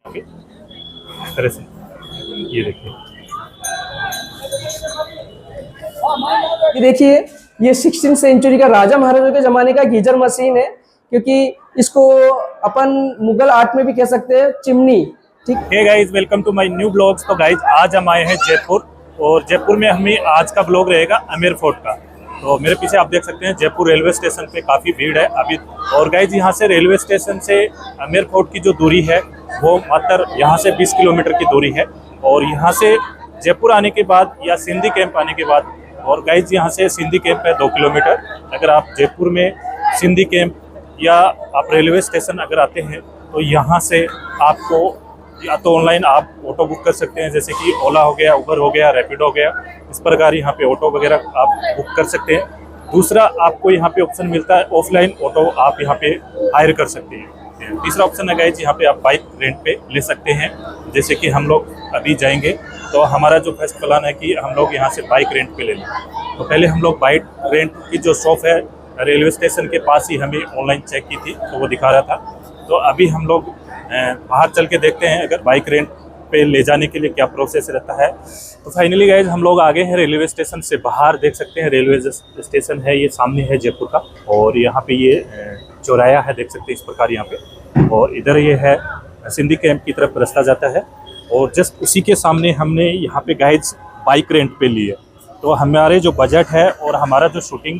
Okay, इस तरह से ये देखिए, ये 16वीं सेंचुरी का राजा महाराजा के ज़माने का गीजर मशीन है, क्योंकि इसको अपन मुगल आर्ट में भी कह सकते हैं चिमनी। ठीक हे guys, welcome to my new blogs. तो गाइस आज हम आए हैं जयपुर, और जयपुर में हमें आज का ब्लॉग रहेगा आमेर फोर्ट का। तो मेरे पीछे आप देख सकते हैं जयपुर रेलवे स्टेशन पे काफ़ी भीड़ है अभी। और गाइस यहाँ से रेलवे स्टेशन से आमेर फोर्ट की जो दूरी है वो मात्र यहाँ से 20 किलोमीटर की दूरी है। और यहाँ से जयपुर आने के बाद या सिंधी कैंप आने के बाद, और गाइस यहाँ से सिंधी कैंप है 2 किलोमीटर। अगर आप जयपुर में सिंधी कैंप या आप रेलवे स्टेशन अगर आते हैं तो यहाँ से आपको या तो ऑनलाइन आप ऑटो बुक कर सकते हैं, जैसे कि ओला हो गया, उबर हो गया, रैपिडो हो गया, इस प्रकार यहाँ पे ऑटो वगैरह आप बुक कर सकते हैं। दूसरा आपको यहाँ पे ऑप्शन मिलता है ऑफलाइन ऑटो आप यहाँ पे हायर कर सकते हैं। तीसरा ऑप्शन है गाइस यहाँ पे आप बाइक रेंट पे ले सकते हैं। जैसे कि हम लोग अभी जाएंगे तो हमारा जो फर्स्ट प्लान है कि हम लोग यहाँ से बाइक रेंट पे ले लें। तो पहले हम लोग बाइक रेंट की जो शॉप है रेलवे स्टेशन के पास ही हमें ऑनलाइन चेक की थी तो वो दिखा रहा था। तो अभी हम लोग बाहर चल के देखते हैं अगर बाइक रेंट पे ले जाने के लिए क्या प्रोसेस रहता है। तो फाइनली गाइज हम लोग आ गए हैं रेलवे स्टेशन से बाहर। देख सकते हैं रेलवे स्टेशन है, ये सामने है जयपुर का, और यहाँ पे ये चौराया है, देख सकते हैं इस प्रकार यहाँ पे। और इधर ये है सिंधी कैंप की तरफ रास्ता जाता है, और जस्ट उसी के सामने हमने यहाँ पे गाइज बाइक रेंट पे ली है। तो हमारे जो बजट है और हमारा जो शूटिंग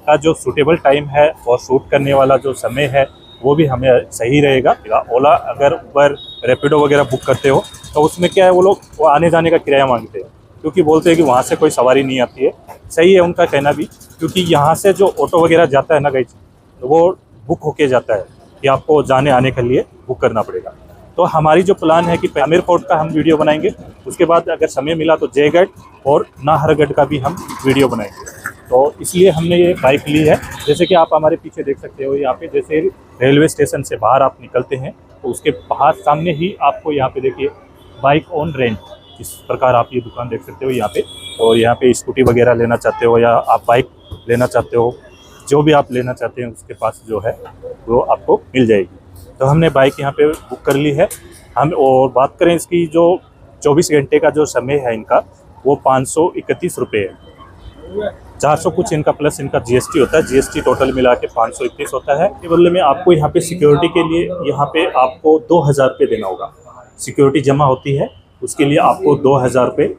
का जो सूटेबल टाइम है और शूट करने वाला जो समय है वो भी हमें सही रहेगा। ओला अगर उबर रैपिडो वगैरह बुक करते हो तो उसमें क्या है, वो लोग वो आने जाने का किराया मांगते हैं, क्योंकि बोलते हैं कि वहाँ से कोई सवारी नहीं आती है। सही है उनका कहना भी, क्योंकि यहाँ से जो ऑटो वगैरह जाता है ना गाइज, वो बुक होके जाता है कि आपको जाने आने के लिए बुक करना पड़ेगा। तो हमारी जो प्लान है कि आमेर फोर्ट का हम वीडियो बनाएंगे, उसके बाद अगर समय मिला तो जयगढ़ और नाहरगढ़ का भी हम वीडियो बनाएंगे। तो इसलिए हमने ये बाइक ली है। जैसे कि आप हमारे पीछे देख सकते हो, यहाँ पे जैसे रेलवे स्टेशन से बाहर आप निकलते हैं तो उसके बाहर सामने ही आपको यहाँ पे देखिए बाइक ऑन रेंट, इस प्रकार आप ये दुकान देख सकते हो यहाँ पे। और यहाँ पे स्कूटी वगैरह लेना चाहते हो या आप बाइक लेना चाहते हो, जो भी आप लेना चाहते हैं उसके पास जो है वो आपको मिल जाएगी। तो हमने बाइक यहाँ पे बुक कर ली है हम। और बात करें इसकी जो 24 घंटे का जो समय है इनका, वो 531 रुपये है। 400 कुछ इनका प्लस इनका जीएसटी होता है। जीएसटी टोटल मिला के 531 होता है। के बदले में आपको यहाँ पे सिक्योरिटी के लिए यहाँ पे आपको 2000 रुपये देना होगा। सिक्योरिटी जमा होती है, उसके लिए आपको 2000 रुपये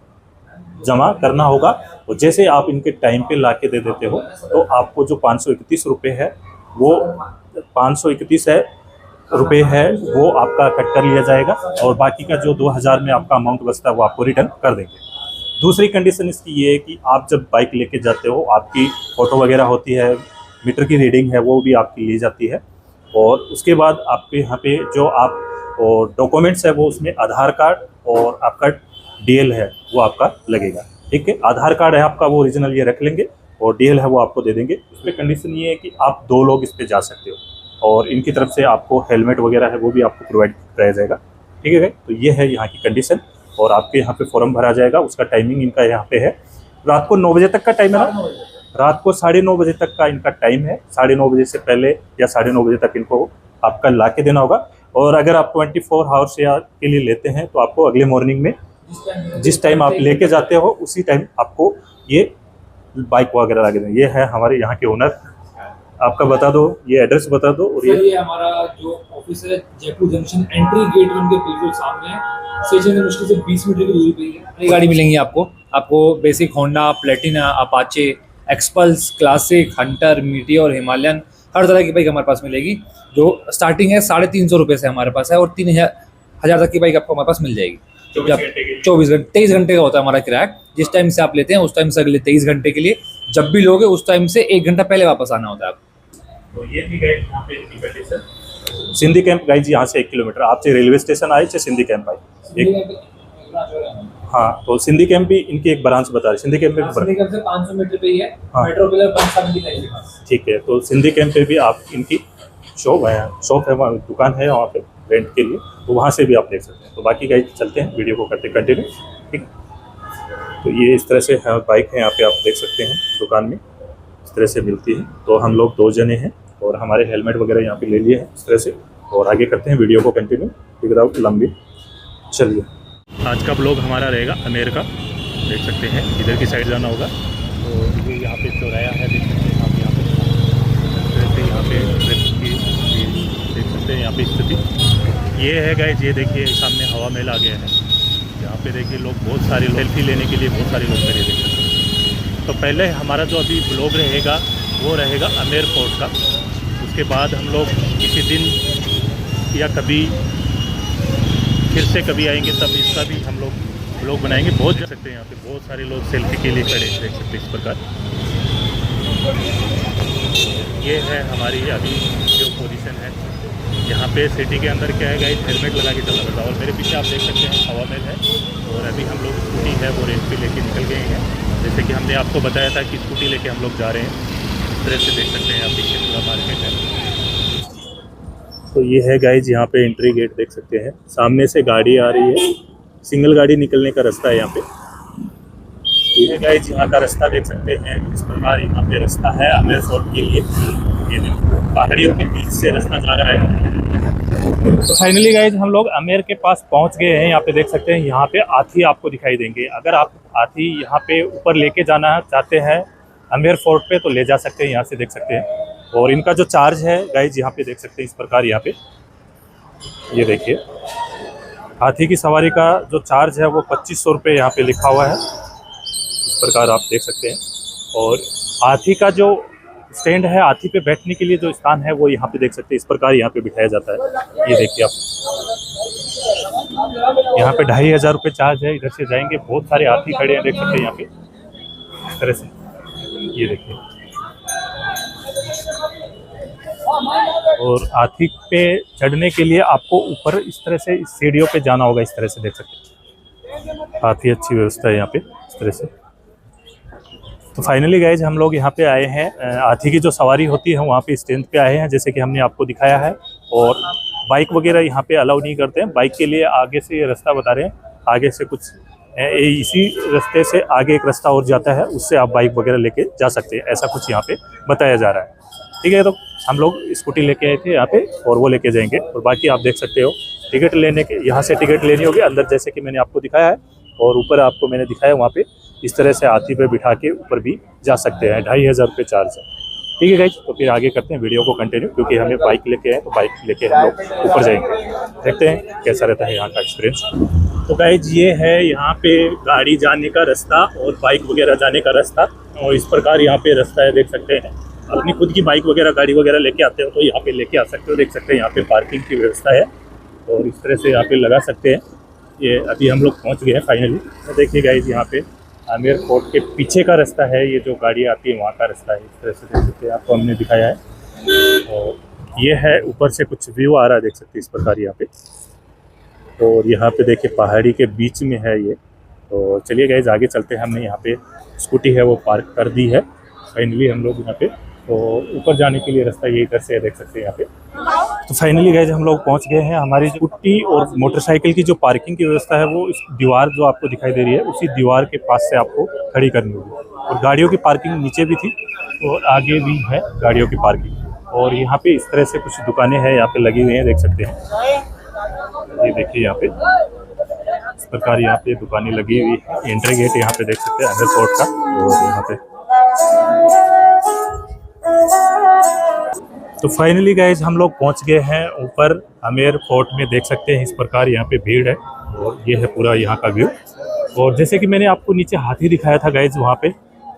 जमा करना होगा। और जैसे आप इनके टाइम पे ला के दे देते हो तो आपको जो 531 रुपये है वो 531 रुपये है वो आपका कट कर लिया जाएगा, और बाकी का जो 2000 में आपका अमाउंट बचता है वो आपको रिटर्न कर देंगे। दूसरी कंडीशन इसकी ये है कि आप जब बाइक लेके जाते हो, आपकी फ़ोटो वगैरह होती है, मीटर की रीडिंग है वो भी आपकी ली जाती है। और उसके बाद आपके यहाँ पे जो आप और डॉक्यूमेंट्स है वो उसमें आधार कार्ड और आपका डीएल है वो आपका लगेगा। ठीक है, आधार कार्ड है आपका वो ओरिजिनल ये रख लेंगे, और डीएल है वो आपको दे देंगे। उस पर कंडीशन ये है कि आप 2 लोग इस पर जा सकते हो, और इनकी तरफ से आपको हेलमेट वगैरह है वो भी आपको प्रोवाइड कराया जाएगा। ठीक है, तो ये है यहाँ की कंडीशन। और आपके यहाँ पे फॉर्म भरा जाएगा, उसका टाइमिंग इनका यहाँ पे है रात को 9 बजे तक का टाइम है ना, रात को 9:30 बजे तक का इनका टाइम है। 9:30 बजे से पहले या 9:30 बजे तक इनको आपका ला के देना होगा। और अगर आप 24 आवर्स के लिए लेते हैं तो आपको अगले मॉर्निंग में जिस टाइम आप लेके जाते हो उसी टाइम आपको ये बाइक वगैरह ला के दें। ये है हमारे यहाँ के ओनर, आपका बता दो, ये एड्रेस बता दो। और ये हमारा जो ऑफिस है जयपुर जंक्शन एंट्री गेट 1 के बिल्कुल सामने है। स्टेशन से मुश्किल से 20 मीटर की दूरी पे है। गाड़ी मिलेंगी आपको basic Honda, Platina, Apache, Xpulse, Classic, Hunter, Meteor, Himalayan, हर तरह की बाइक हमारे पास मिलेगी। जो स्टार्टिंग है 350 रुपये से हमारे पास है, और 3000 तक की बाइक आपको हमारे पास मिल जाएगी। 24 घंटे 23 घंटे का होता है हमारा किराया। जिस टाइम से आप लेते हैं उस टाइम से अगले 23 घंटे के लिए, जब भी लोगे उस टाइम से 1 घंटा पहले वापस आना होता है आपको। तो ये थी गाइस यहाँ पे इनकी कंडीशन। सिंधी कैंप गाइस यहाँ से 1 किलोमीटर, आप चाहे रेलवे स्टेशन आए चाहे सिंधी कैंप आए हाँ, तो सिंधी कैंप भी इनकी एक ब्रांच बता रही। सिंधी कैंप में 500 मीटर पे ही है। मेट्रो पिलर 175 के पास। ठीक है, तो सिंधी कैंप पे भी आप इनकी शॉप है, दुकान है वहाँ पे रेंट के लिए, तो वहाँ से भी आप देख सकते हैं। तो बाकी गाइस चलते हैं, वीडियो को करते कंटिन्यू। ठीक, तो ये इस तरह से बाइक है यहाँ पे आप देख सकते हैं दुकान में इस तरह से मिलती है। तो हम लोग 2 जने हैं और हमारे हेलमेट वगैरह यहाँ पे ले लिए हैं इस तरह से, और आगे करते हैं वीडियो को कंटिन्यू विदाउट लंबी चलिए, आज का ब्लॉग हमारा रहेगा आमेर का। देख सकते हैं इधर की साइड जाना होगा, तो ये यहाँ पे चौराया है, देख सकते हैं आप यहाँ पे ट्रैफिक की देख सकते हैं यहाँ पे स्थिति ये है गाइस। ये देखिए सामने हवा महल आ गया है, यहाँ पे देखिए लोग बहुत सारे सेल्फी लेने के लिए बहुत सारे लोग खड़े देख सकते हैं। तो पहले हमारा जो अभी ब्लॉग रहेगा वो रहेगा आमेर फोर्ट का, उसके बाद हम लोग किसी दिन या कभी फिर से कभी आएंगे तब इसका भी हम लोग ब्लॉग बनाएंगे। बहुत देख सकते हैं यहाँ पे बहुत सारे लोग सेल्फी के लिए खड़े हैं, देख सकते हैं इस प्रकार। ये है हमारी अभी जो पोजीशन है यहाँ पे सिटी के अंदर। क्या है गाइस, हेलमेट लगा के चलना पड़ता है। और मेरे पीछे आप देख सकते हैं हवा महल है, और अभी हम लोग स्कूटी है वो रेंट पे लेके निकल गए हैं। जैसे कि हमने आपको बताया था कि स्कूटी लेके हम लोग जा रहे हैं। इस तरह से देख सकते हैं आप पीछे पूरा मार्केट है। तो ये है गाइज यहाँ पे एंट्री गेट देख सकते हैं, सामने से गाड़ी आ रही है, सिंगल गाड़ी निकलने का रास्ता है यहाँ पे। ये गाइज यहाँ का रास्ता देख सकते हैं, इस प्रकार यहाँ पे रास्ता है आमेर फोर्ट के लिए। ये पहाड़ियों के बीच से रास्ता जा रहा है। तो फाइनली गाइज हम लोग आमेर के पास पहुँच गए हैं। यहाँ पे देख सकते हैं यहाँ पे हाथी आपको दिखाई देंगे। अगर आप हाथी यहाँ पे ऊपर लेके जाना चाहते हैं आमेर फोर्ट पे तो ले जा सकते हैं, यहाँ से देख सकते हैं। और इनका जो चार्ज है गाइज यहाँ पे देख सकते हैं इस प्रकार। यहाँ पे ये देखिए हाथी की सवारी का जो चार्ज है वो 2500 रुपये यहाँ पे लिखा हुआ है, इस प्रकार आप देख सकते हैं। और हाथी का जो स्टैंड है, हाथी पे बैठने के लिए जो स्थान है वो यहाँ पे देख सकते हैं, इस प्रकार यहाँ पे बिठाया जाता है। ये देखिए आप, यहाँ पे 2500 रुपये चार्ज है। इधर से जाएंगे, बहुत सारे हाथी खड़े हैं देख सकते हैं यहाँ पे इस तरह से। ये देखिए, और हाथी पे चढ़ने के लिए आपको ऊपर इस तरह से इस सीढ़ियों पे जाना होगा, इस तरह से देख सकते हैं। काफ़ी अच्छी व्यवस्था है यहाँ पे इस तरह से। तो फाइनली गाइज हम लोग यहाँ पे आए हैं, हाथी की जो सवारी होती है वहाँ पे स्टैंड पे आए हैं, जैसे कि हमने आपको दिखाया है। और बाइक वगैरह यहाँ पे अलाउ नहीं करते हैं, बाइक के लिए आगे से ये रास्ता बता रहे हैं, आगे से कुछ इसी रास्ते से आगे एक रास्ता और जाता है, उससे आप बाइक वगैरह लेके जा सकते हैं, ऐसा कुछ यहाँ पे बताया जा रहा है। ठीक है, तो हम लोग स्कूटी लेके आए थे यहाँ पे और वो लेके जाएंगे। और बाकी आप देख सकते हो टिकट लेने के, यहाँ से टिकट लेनी होगी अंदर, जैसे कि मैंने आपको दिखाया है। और ऊपर आपको मैंने दिखाया वहाँ पे इस तरह से हाथी पे बिठा के ऊपर भी जा सकते हैं। 2500 रुपये चार्ज है। ठीक है गाइज, तो फिर आगे करते हैं वीडियो को कंटिन्यू, क्योंकि हमें बाइक लेके आए तो बाइक लेके हम लोग ऊपर जाएंगे। देखते हैं कैसा रहता है यहाँ का एक्सपीरियंस। तो गाइज ये है यहाँ पे गाड़ी जाने का रास्ता और बाइक वगैरह जाने का रास्ता, और इस प्रकार यहाँ पे रास्ता है, देख सकते हैं। अपनी खुद की बाइक वगैरह गाड़ी वगैरह लेके आते हो तो यहाँ पे लेके आ सकते हो, देख सकते हैं यहाँ पे पार्किंग की व्यवस्था है और इस तरह से यहाँ पे लगा सकते हैं। ये अभी हम लोग पहुँच गए हैं फाइनली। तो देखिए गाइज यहाँ पे आमेर फोर्ट के पीछे का रास्ता है, ये जो गाड़ी आती है वहाँ का रास्ता है, इस तरह से देख सकते हैं, आपको हमने दिखाया है। और ये है ऊपर से कुछ व्यू आ रहा है, देख सकते हैं इस प्रकार यहाँ पे। और यहाँ पे देखिए पहाड़ी के बीच में है ये। तो चलिए गाइज आगे चलते हैं। हमने यहाँ पे स्कूटी है वो पार्क कर दी है फाइनली हम लोग यहाँ पे। तो ऊपर जाने के लिए रास्ता ये इधर से है, देख सकते हैं यहाँ पे। तो फाइनली गाइज हम लोग पहुँच गए हैं। हमारी स्कूटी और मोटरसाइकिल की जो पार्किंग की व्यवस्था है वो इस दीवार जो आपको दिखाई दे रही है उसी दीवार के पास से आपको खड़ी करनी होगी। और गाड़ियों की पार्किंग नीचे भी थी और आगे भी है गाड़ियों की पार्किंग। और यहाँ पे इस तरह से कुछ दुकानें हैं यहाँ पे लगी हुई हैं, देख सकते हैं। ये देखिए यहाँ पे इस प्रकार यहाँ पे दुकानें लगी हुई है। एंट्री गेट यहाँ पे देख सकते हैं आमेर फोर्ट का। और यहाँ पे तो फाइनली गाइज हम लोग पहुंच गए हैं ऊपर आमेर फोर्ट में, देख सकते हैं इस प्रकार यहाँ पे भीड़ है। और ये है पूरा यहाँ का व्यू। और जैसे कि मैंने आपको नीचे हाथी दिखाया था गाइज वहाँ पे,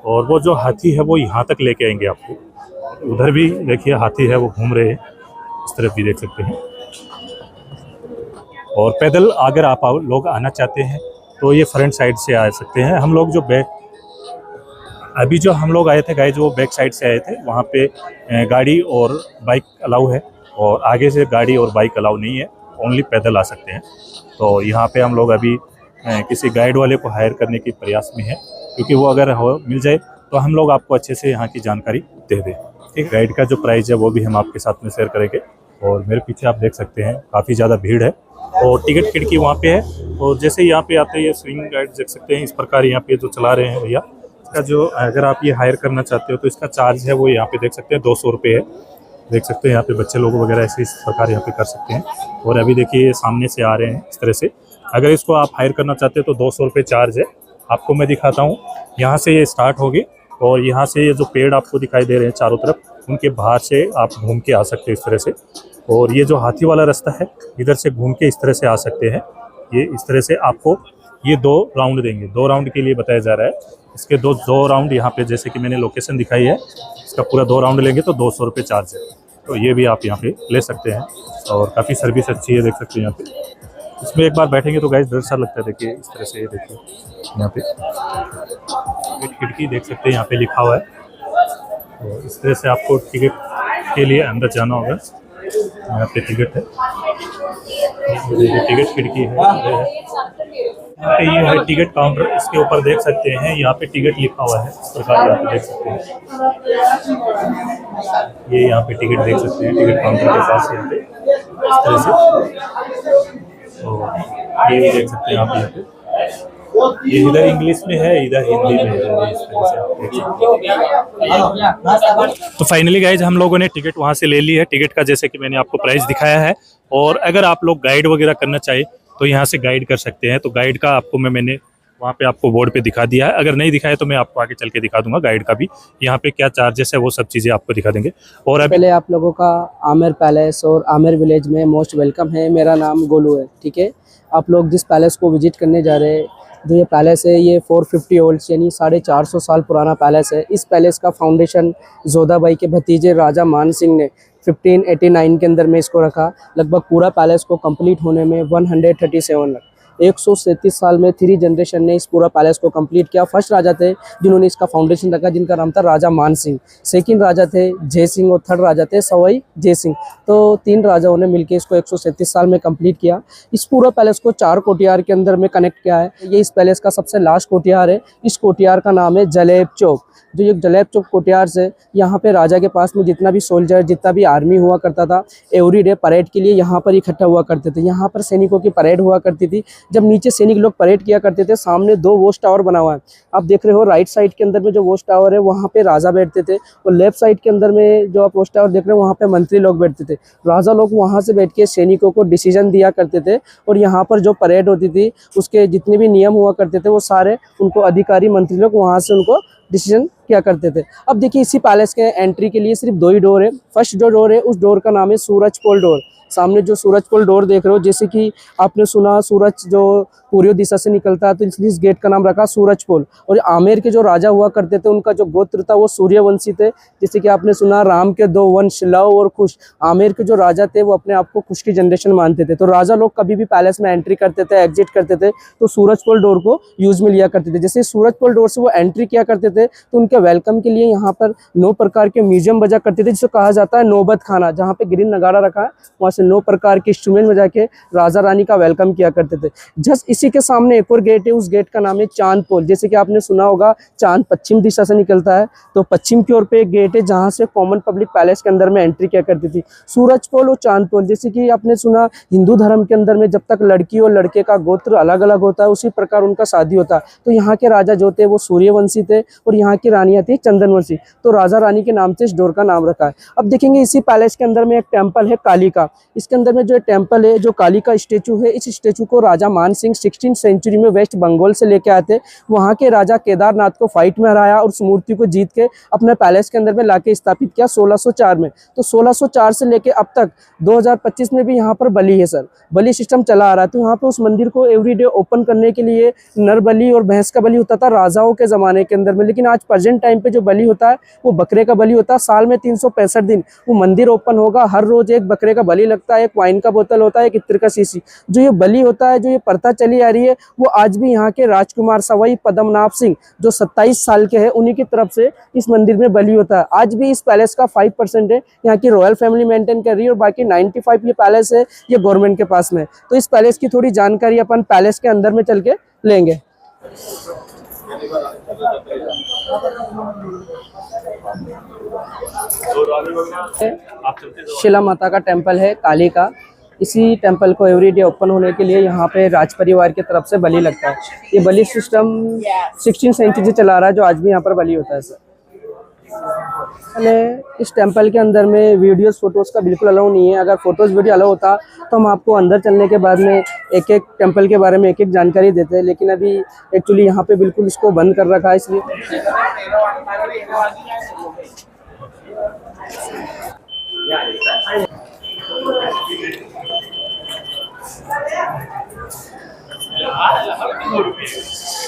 और वो जो हाथी है वो यहाँ तक लेके आएंगे आपको। उधर भी देखिए हाथी है वो घूम रहे हैं, इस तरफ भी देख सकते हैं। और पैदल अगर आप लोग आना चाहते हैं तो ये फ्रंट साइड से आ सकते हैं। हम लोग जो अभी जो हम लोग आए थे गाइज वो बैक साइड से आए थे, वहाँ पे गाड़ी और बाइक अलाउ है और आगे से गाड़ी और बाइक अलाउ नहीं है, ओनली पैदल आ सकते हैं। तो यहाँ पे हम लोग अभी किसी गाइड वाले को हायर करने की प्रयास में है, क्योंकि वो अगर मिल जाए तो हम लोग आपको अच्छे से यहाँ की जानकारी दे दें। ठीक, गाइड का जो प्राइस है वो भी हम आपके साथ में शेयर करेंगे। और मेरे पीछे आप देख सकते हैं काफ़ी ज़्यादा भीड़ है और टिकट खिड़की वहाँ पे है। और जैसे यहाँ पे आते हैं ये स्विंग गाइड देख सकते हैं, इस प्रकार यहाँ पे जो चला रहे हैं भैया, इसका जो अगर आप ये हायर करना चाहते हो तो इसका चार्ज है वो यहाँ पे देख सकते हैं 200 रुपये है। देख सकते हैं यहाँ पे बच्चे लोग वगैरह ऐसे इस प्रकार यहाँ पे कर सकते हैं। और अभी देखिए ये सामने से आ रहे हैं इस तरह से, अगर इसको आप हायर करना चाहते हो तो 200 रुपये चार्ज है। आपको मैं दिखाता हूँ, यहाँ से ये स्टार्ट होगी और यहाँ से ये जो पेड़ आपको दिखाई दे रहे हैं चारों तरफ, उनके बाहर से आप घूम के आ सकते हैं इस तरह से। और ये जो हाथी वाला रास्ता है, इधर से घूम के इस तरह से आ सकते हैं। ये इस तरह से आपको ये 2 राउंड देंगे, 2 राउंड के लिए बताया जा रहा है। इसके दो राउंड यहाँ पे जैसे कि मैंने लोकेशन दिखाई है, इसका पूरा 2 राउंड लेंगे तो 200 रुपये चार्ज है। तो ये भी आप यहाँ पे ले सकते हैं और काफ़ी सर्विस अच्छी है, देख सकते हैं यहाँ पे। इसमें एक बार बैठेंगे तो गाइस डर सा लगता है। देखिए इस तरह से, ये देखिए यहाँ पे खिड़की देख सकते हैं, यहाँ पे लिखा हुआ है। तो इस तरह से आपको टिकट के लिए अंदर जाना होगा। यहाँ पे टिकट है, टिकट खिड़की है, ये है टिकट काउंटर। इसके ऊपर देख सकते हैं यहाँ पे टिकट लिखा हुआ है, इस प्रकार यहाँ पे देख सकते हैं। ये यहाँ पे टिकट देख सकते हैं, टिकट काउंटर के पास यहाँ पे इस तरह से। तो ये भी देख सकते हैं आप यहाँ पे, ये इधर इंग्लिश में है, इधर हिंदी में है। इस तरह से आप देख सकते हैं। तो फाइनली गाइज हम लोगों ने टिकट वहाँ से ले ली है। टिकट का जैसे कि मैंने आपको प्राइस दिखाया है, और अगर आप लोग गाइड वगैरह करना चाहिए तो यहाँ से गाइड कर सकते हैं। तो गाइड का आपको मैंने वहाँ पे आपको बोर्ड पे दिखा दिया है। अगर नहीं दिखाया तो मैं आपको आगे चल के दिखा दूंगा गाइड का भी, यहाँ पे क्या चार्जेस है वो सब चीज़ें आपको दिखा देंगे। और अभी पहले आप लोगों का आमिर पैलेस और आमिर विलेज में मोस्ट वेलकम है। मेरा नाम गोलू है, ठीक है। आप लोग जिस पैलेस को विजिट करने जा रहे हैं, जो ये पैलेस है, ये 450 ओल्ड यानी 450 साल पुराना पैलेस है। इस पैलेस का फाउंडेशन जोधाबाई के भतीजे राजा मान सिंह ने 1589 के अंदर में इसको रखा। लगभग पूरा पैलेस को कंप्लीट होने में 137 लग 137 साल में 3 जनरेशन ने इस पूरा पैलेस को कंप्लीट किया। फर्स्ट राजा थे जिन्होंने इसका फाउंडेशन रखा, जिनका नाम था राजा मान सिंह। सेकंड राजा थे जय सिंह और थर्ड राजा थे सवाई जय सिंह। तो 3 राजाओं ने मिलकर इसको 137 साल में कंप्लीट किया। इस पूरा पैलेस को 4 कोठियार के अंदर में कनेक्ट किया है। ये इस पैलेस का सबसे लास्ट कोठियार है। इस कोठियार का नाम है जलेब चौक। जो ये जलेब चौक कोठियार से, यहाँ पे राजा के पास में जितना भी सोल्जर, जितना भी आर्मी हुआ करता था, एवरीडे परेड के लिए यहाँ पर इकट्ठा हुआ करते थे। यहाँ पर सैनिकों की परेड हुआ करती थी। जब नीचे सैनिक लोग परेड किया करते थे, सामने 2 वॉच टावर बना हुआ है। आप देख रहे हो राइट साइड के अंदर में जो वॉच टावर है, वहाँ पे राजा बैठते थे, और लेफ्ट साइड के अंदर में जो आप वॉच टावर देख रहे हो, वहाँ पे मंत्री लोग बैठते थे। राजा लोग वहाँ से बैठ के सैनिकों को डिसीजन दिया करते थे, और यहाँ पर जो परेड होती थी उसके जितने भी नियम हुआ करते थे, वो सारे उनको अधिकारी मंत्री लोग वहाँ से उनको डिसीजन किया करते थे। अब देखिए, इसी पैलेस के एंट्री के लिए सिर्फ 2 ही डोर है। फर्स्ट जो डोर है, उस डोर का नाम है सूरज पोल डोर। सामने जो सूरज पोल डोर देख रहे हो, जैसे कि आपने सुना सूरज जो पूर्व दिशा से निकलता है, तो इसलिए इस गेट का नाम रखा सूरज पोल। और आमेर के जो राजा हुआ करते थे, उनका जो गोत्र था वो सूर्यवंशी थे। जैसे कि आपने सुना राम के 2 वंश लव और कुश। आमेर के जो राजा थे वो अपने आप को कुश की जनरेशन मानते थे। तो राजा लोग कभी भी पैलेस में एंट्री करते थे, एग्जिट करते थे, तो सूरज पोल डोर को यूज में लिया करते थे। जैसे सूरज पोल डोर से वो एंट्री किया करते थे, तो उनके वेलकम के लिए यहाँ पर 9 प्रकार के म्यूजियम बजा करते थे, जिसे कहा जाता है नौबत खाना। जहाँ पे ग्रीन नगारा रखा है, वहाँ से 9 प्रकार के इंस्ट्रूमेंट बजा के राजा रानी का वेलकम किया करते थे। जस्ट इसी के सामने एक और गेट है, उस गेट का नाम है चांद पोल। जैसे कि आपने सुना होगा, चांद पश्चिम दिशा से निकलता है, तो पश्चिम की ओर पे एक गेट है जहाँ से कॉमन पब्लिक पैलेस के अंदर में एंट्री किया करती थी। सूरज पोल और चांद पोल, जैसे कि आपने सुना हिंदू धर्म के अंदर में जब तक लड़की और लड़के का गोत्र अलग अलग होता है, उसी प्रकार उनका शादी होता है। तो यहाँ के राजा जो थे वो सूर्यवंशी थे, और यहाँ की रानियाँ थी चंदनवंशी। तो राजा रानी के नाम से इस डोर का नाम रखा है। अब देखेंगे, इसी पैलेस के अंदर में एक टेम्पल है काली का। इसके अंदर में जो टेम्पल है, जो काली का स्टेचू है, इस स्टेचू को राजा मान सिंह 16th सेंचुरी में वेस्ट बंगाल से लेके आए थे। वहाँ के राजा केदारनाथ को फाइट में हराया और उस मूर्ति को जीत के अपने पैलेस के अंदर में लाके स्थापित किया 1604 में। तो 1604 से लेके अब तक 2025 में भी यहाँ पर बलि है सर, बलि सिस्टम चला आ रहा है। तो यहाँ पे उस मंदिर को एवरीडे ओपन करने के लिए नर बलि और भैंस का बलि होता था राजाओं के ज़माने के अंदर में, लेकिन आज प्रेजेंट टाइम पे जो बलि होता है वो बकरे का बलि होता है। साल में 365 दिन वो मंदिर ओपन होगा। हर रोज एक बकरे का बलि लगता है, एक वाइन का बोतल होता है, एक इत्र का शीशी। जो ये बलि होता है, जो ये प्रथा चली आ रही है, वो आज भी यहाँ के राजकुमार सवाई पद्मनाभ सिंह जो 27 साल के हैं, उन्हीं की तरफ से इस मंदिर में बलि होता है। आज भी इस पैलेस का 5% है यहाँ की रॉयल फैमिली मेंटेन कर रही है, और बाकी 95 ये पैलेस है ये गवर्नमेंट के पास में। तो इस पैलेस की थोड़ी जानकारी अपन पैलेस के अंदर में चल के लेंगे। शिला माता का टेम्पल है काली का। इसी टेम्पल को एवरीडे ओपन होने के लिए यहाँ पे राज परिवार की तरफ से बलि लगता है। ये बलि सिस्टम 16th सेंचुरी से चला रहा है, जो आज भी यहाँ पर बलि होता है सर। पहले इस टेंपल के अंदर में वीडियोस फोटोज़ का बिल्कुल अलाउ नहीं है। अगर फोटोज़ वीडियो अलाउ होता तो हम आपको अंदर चलने के बाद में एक एक टेंपल के बारे में एक एक जानकारी देते हैं, लेकिन अभी एक्चुअली यहाँ पे बिल्कुल इसको बंद कर रखा है इसलिए।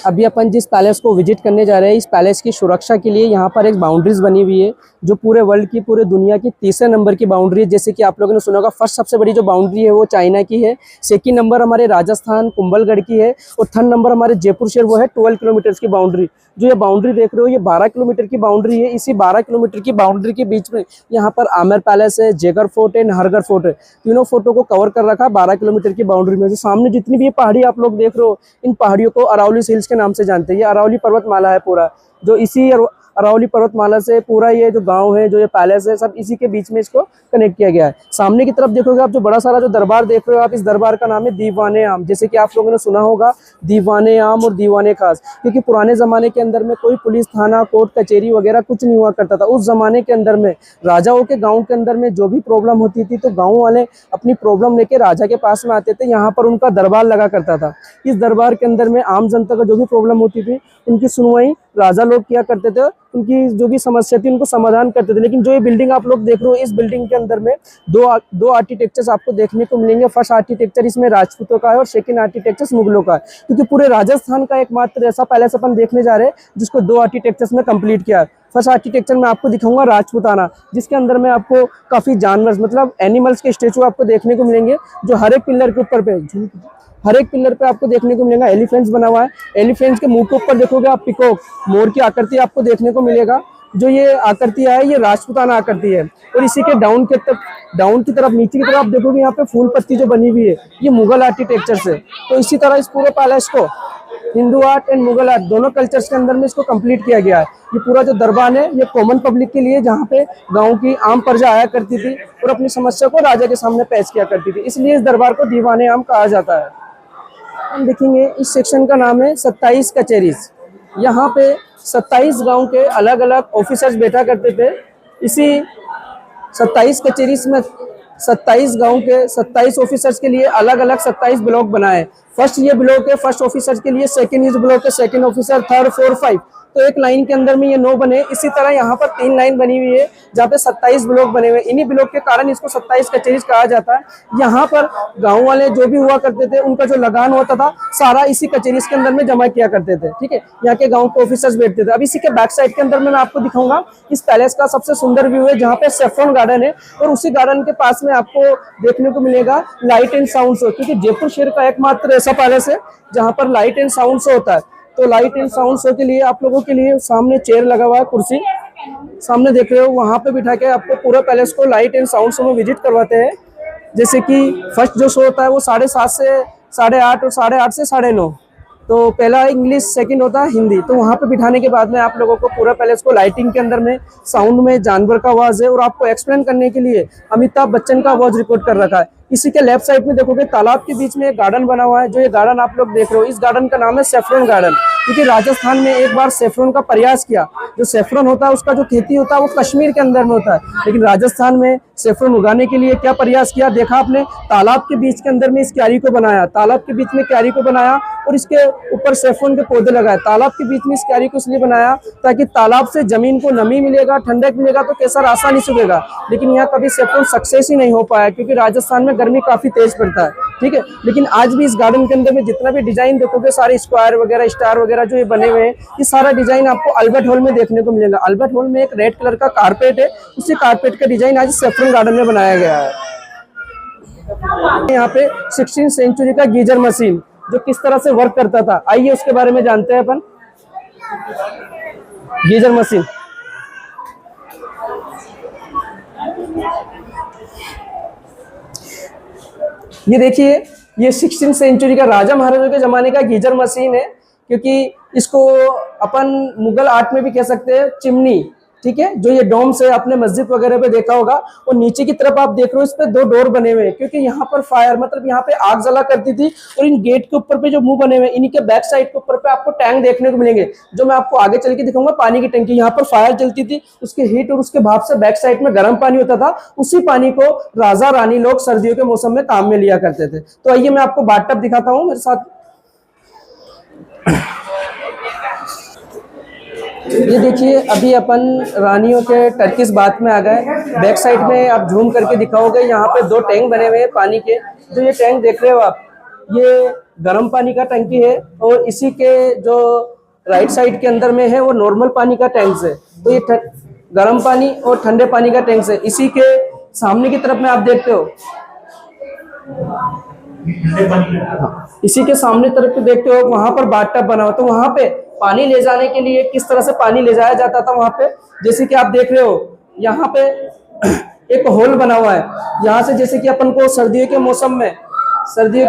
अभी अपन जिस पैलेस को विजिट करने जा रहे हैं, इस पैलेस की सुरक्षा के लिए यहाँ पर एक बाउंड्रीज बनी हुई है जो पूरे वर्ल्ड की, पूरे दुनिया की तीसरे नंबर की बाउंड्री है। जैसे कि आप लोगों ने सुना होगा, फर्स्ट सबसे बड़ी जो बाउंड्री है वो चाइना की है, सेकंड नंबर हमारे राजस्थान कुंभलगढ़ की है, और थर्ड नंबर हमारे जयपुर शहर, वो है 12 किलोमीटर की बाउंड्री। जो ये बाउंड्री देख रहे हो ये 12 किलोमीटर की बाउंड्री है। इसी 12 किलोमीटर की बाउंड्री के बीच में यहाँ पर आमेर पैलेस है, जयगढ़ फोर्ट है, नाहरगढ़ फोर्ट है। तीनों फोर्टों को कवर कर रखा 12 किलोमीटर की बाउंड्री में। जो सामने जितनी भी ये पहाड़ी आप लोग देख रहे हो, इन पहाड़ियों को अरावली हिल्स के नाम से जानते हैं। ये अरावली पर्वतमाला है पूरा, जो इसी अरावली पर्वतमाला से पूरा ये जो गांव है, जो ये पैलेस है, सब इसी के बीच में इसको कनेक्ट किया गया है। सामने की तरफ देखोगे आप, जो बड़ा सारा जो दरबार देख रहे हो आप, इस दरबार का नाम है दीवाने आम। जैसे कि आप लोगों ने सुना होगा दीवाने आम और दीवाने खास, क्योंकि पुराने ज़माने के अंदर में कोई पुलिस थाना, कोर्ट कचहरी वगैरह कुछ नहीं हुआ करता था। उस ज़माने के अंदर में राजाओं के गाँव के अंदर में जो भी प्रॉब्लम होती थी तो गाँव वाले अपनी प्रॉब्लम लेके राजा के पास में आते थे, यहाँ पर उनका दरबार लगा करता था। इस दरबार के अंदर में आम जनता का जो भी प्रॉब्लम होती थी उनकी सुनवाई राजा लोग किया करते थे, उनकी जो भी समस्या थी उनको समाधान करते थे। लेकिन जो ये बिल्डिंग आप लोग देख रहे हो, इस बिल्डिंग के अंदर में दो आर्किटेक्चर्स आपको देखने को मिलेंगे। फर्स्ट आर्किटेक्चर इसमें राजपूतों का है और सेकंड आर्किटेक्चर मुगलों का है, क्योंकि पूरे राजस्थान का एकमात्र ऐसा पैलेस अपन देखने जा रहे हैं जिसको 2 आर्किटेक्चर्स में कंप्लीट किया है। फर्स्ट आर्किटेक्चर में आपको दिखाऊंगा राजपूताना, जिसके अंदर में आपको काफ़ी जानवर मतलब एनिमल्स के स्टेचू आपको देखने को मिलेंगे, जो हर एक पिलर के ऊपर पे हर एक पिलर पे आपको देखने को मिलेगा। एलिफेंट्स बना हुआ है, एलिफेंट्स के मुंह के ऊपर देखोगे आप पिकॉक, मोर की आकृति आपको देखने को मिलेगा। जो ये आकृति है ये राजपूताना आकृति है। और इसी के डाउन की तरफ नीचे की तरफ आप देखोगे यहाँ पे फूल पत्ती जो बनी हुई है, ये मुगल आर्किटेक्चर से। तो इसी तरह इस पूरे पैलेस को Hindu art and Mughal art दोनों कल्चर्स के अंदर में इसको कंप्लीट किया गया है। ये पूरा जो दरबार है ये कॉमन पब्लिक के लिए, जहाँ पे गांव की आम प्रजा आया करती थी और अपनी समस्या को राजा के सामने पेश किया करती थी, इसलिए इस दरबार को दीवाने आम कहा जाता है। हम देखेंगे इस सेक्शन का नाम है 27 कचहरीज। यहाँ पे 27 गांव के अलग अलग ऑफिसर्स बैठा करते थे। इसी 27 कचहरीज में 27 गांव के 27 ऑफिसर्स के लिए अलग अलग 27 ब्लॉक बनाए। फर्स्ट ये ब्लॉक है फर्स्ट ऑफिसर के लिए, सेकंड इस ब्लॉक है सेकंड ऑफिसर, थर्ड 4 5, तो एक लाइन के अंदर में ये 9 बने। इसी तरह यहाँ पर 3 लाइन बनी हुई है जहाँ पे 27 ब्लॉक बने हुए। इन्हीं ब्लॉक के कारण इसको 27 कचहरी कहा जाता है। यहाँ पर गांव वाले जो भी हुआ करते थे उनका जो लगान होता था सारा इसी कचहरी के अंदर में जमा किया करते थे। ठीक है, यहाँ के गाँव के ऑफिसर्स बैठते थे। अब इसी के बैक साइड के अंदर में मैं आपको दिखाऊंगा इस पैलेस का सबसे सुंदर व्यू है, जहाँ पे सेफ्रॉन गार्डन है और उसी गार्डन के पास में आपको देखने को मिलेगा लाइट एंड साउंड शो, क्योंकि जयपुर शहर का एकमात्र ऐसा पैलेस है जहाँ पर लाइट एंड साउंड शो होता है। तो लाइट एंड साउंड शो के लिए आप लोगों के लिए सामने चेयर लगा हुआ है, कुर्सी सामने देख रहे हो, वहाँ पे बिठा के आपको पूरा पैलेस को लाइट एंड साउंड शो में विजिट करवाते हैं। जैसे कि फर्स्ट जो शो होता है वो 7:30 से 8:30 और 8:30 से 9:30, तो पहला इंग्लिश, सेकंड होता है हिंदी। तो वहाँ पे बिठाने के बाद में आप लोगों को पूरा पैलेस को लाइटिंग के अंदर में, साउंड में जानवर का आवाज़ है और आपको एक्सप्लेन करने के लिए अमिताभ बच्चन का आवाज़ रिकॉर्ड कर रखा है। इसी के लेफ्ट साइड में देखोगे तालाब के बीच में एक गार्डन बना हुआ है। जो ये गार्डन आप लोग देख रहे हो, इस गार्डन का नाम है सेफ्रॉन गार्डन, क्योंकि राजस्थान में एक बार सेफ्रॉन का प्रयास किया। जो सेफ्रॉन होता है उसका जो खेती होता है वो कश्मीर के अंदर में होता है, लेकिन राजस्थान में सेफ्रॉन उगाने के लिए क्या प्रयास किया देखा आपने, तालाब के बीच के अंदर में इस क्यारी को बनाया, तालाब के बीच में क्यारी को बनाया और इसके ऊपर सेफ्रॉन के पौधे लगाए। तालाब के बीच में इस क्यारी को इसलिए बनाया ताकि तालाब से जमीन को नमी मिलेगा, ठंडक मिलेगा तो केसर आसानी से उगेगा। लेकिन यहाँ कभी सेफ्रॉन सक्सेस ही नहीं हो पाया, क्योंकि राजस्थान में गर्मी काफी तेज पड़ता है। ठीक है, लेकिन आज भी इस गार्डन के अंदर में जितना भी डिजाइन देखोगे सारे स्क्वायर वगैरह, स्टार वगैरह जो ये बने हुए हैं, ये सारा डिजाइन आपको अल्बर्ट हॉल में देखने को मिलेगा। अल्बर्ट हॉल में एक रेड कलर का कारपेट है, उसी कारपेट का डिजाइन आज सेफ्रॉन गार्डन में बनाया गया है। यहाँ पे 16वीं सेंचुरी का गीजर मशीन जो किस तरह से वर्क करता था, आइए उसके बारे में जानते हैं अपन। गीजर मशीन, ये देखिए, ये 16वीं सेंचुरी का राजा महाराजा के जमाने का गीजर मशीन है, क्योंकि इसको अपन मुगल आर्ट में भी कह सकते हैं ठीक है। जो ये डोम से आपने मस्जिद वगैरह पे देखा होगा, और नीचे की तरफ आप देख रहे हो इस पे 2 डोर बने हुए हैं, क्योंकि यहाँ पर फायर मतलब यहाँ पे आग जला करती थी। और इन गेट के ऊपर पे जो मुंह बने हुए हैं, इन्हीं के बैक साइड के ऊपर पे आपको टैंक देखने को मिलेंगे, जो मैं आपको आगे चल के दिखाऊंगा। पानी की टंकी, यहाँ पर फायर चलती थी, उसके हीट और उसके भाप से बैक साइड में गर्म पानी होता था। उसी पानी को राजा रानी लोग सर्दियों के मौसम में काम में लिया करते थे। तो आइए मैं आपको बाथटब दिखाता हूँ मेरे साथ। ये देखिए, अभी अपन रानियों के टर्किश बाथ में आ गए। बैक साइड में आप झूम करके दिखाओगे, यहाँ पे 2 टैंक बने हुए हैं पानी के। जो ये टैंक देख रहे हो आप, ये गर्म पानी का टंकी है, और इसी के जो राइट साइड के अंदर में है वो नॉर्मल पानी का टैंक है। तो ये गर्म पानी और ठंडे पानी का टैंक है। इसी के सामने की तरफ में आप देखते हो, इसी के सामने तरफ पे देखते हो, वहां पर बाथटब बना हुआ। तो वहां पे पानी ले जाने के लिए किस तरह से पानी ले जाया जाता था वहां पे, जैसे कि आप देख रहे हो यहाँ पे एक होल बना हुआ है। यहाँ से जैसे कि अपन को सर्दियों के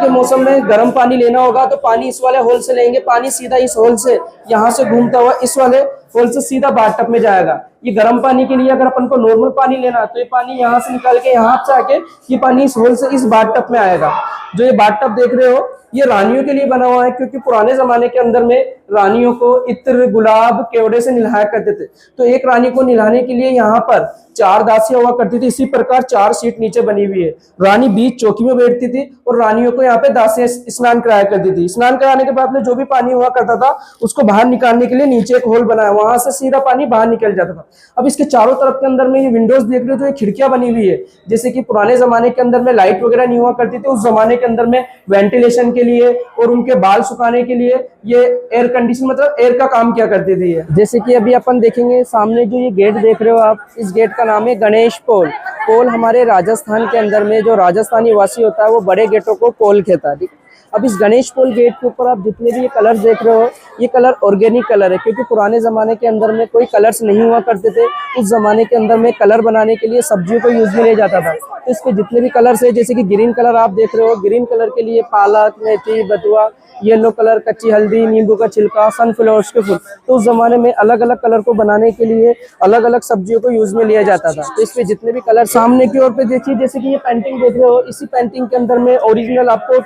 मौसम में गर्म पानी लेना होगा, तो पानी इस वाले होल से लेंगे। पानी सीधा इस होल से यहाँ से घूमता हुआ इस वाले होल से सीधा बाथटब में जाएगा। ये गर्म पानी के लिए अगर अपन को नॉर्मल पानी लेना है, तो ये पानी यहाँ से निकाल के यहाँ से आके ये पानी इस होल से इस बाथटब में आएगा। जो ये बाथटब देख रहे हो, ये रानियों के लिए बना हुआ है, क्योंकि पुराने जमाने के अंदर में रानियों को इत्र, गुलाब, केवड़े से नहलाया करते थे। तो एक रानी को नहलाने के लिए यहाँ पर 4 दासियां हुआ करती थी। इसी प्रकार 4 सीट नीचे बनी हुई है। रानी बीच चौकी में बैठती थी और रानियों को यहाँ पे दासियां स्नान कराया करती थी। स्नान कराने के बाद में जो भी पानी हुआ करता था, उसको बाहर निकालने के लिए नीचे एक होल बनाया, वहां से सीधा पानी बाहर निकल जाता था। अब इसके चारों तरफ के अंदर में ये विंडोज देख रहे हो, जो खिड़कियां बनी हुई है। जैसे कि पुराने जमाने के अंदर में लाइट वगैरह नहीं हुआ करती थी, उस जमाने के अंदर में वेंटिलेशन के लिए और उनके बाल सुखाने के लिए ये एयर कंडीशन मतलब एयर का काम किया करती थी। जैसे कि अभी अपन देखेंगे सामने जो ये गेट देख रहे हो आप, इस गेट का नाम है गणेश पोल। पोल हमारे राजस्थान के अंदर में जो राजस्थानी वासी होता है वो बड़े गेटों को पोल कहता है। अब इस गणेश पोल गेट के ऊपर आप जितने भी ये कलर देख रहे हो, ये कलर ऑर्गेनिक कलर है, क्योंकि पुराने ज़माने के अंदर में कोई कलर्स नहीं हुआ करते थे। उस ज़माने के अंदर में कलर बनाने के लिए सब्जियों को यूज़ में लिया जाता था। तो इस पे जितने भी कलर्स है, जैसे कि ग्रीन कलर आप देख रहे हो, ग्रीन कलर के लिए पालक, मेथी, बथुआ, येलो कलर कच्ची हल्दी, नींबू का छिलका, सनफ्लावर्स के फूल। तो उस ज़माने में अलग अलग कलर को बनाने के लिए अलग अलग सब्जियों को यूज़ में लिया जाता था। तो इस पे जितने भी कलर सामने की ओर पे देखिए, जैसे कि ये पेंटिंग देख रहे हो, इसी पेंटिंग के अंदर में ओरिजिनल आपको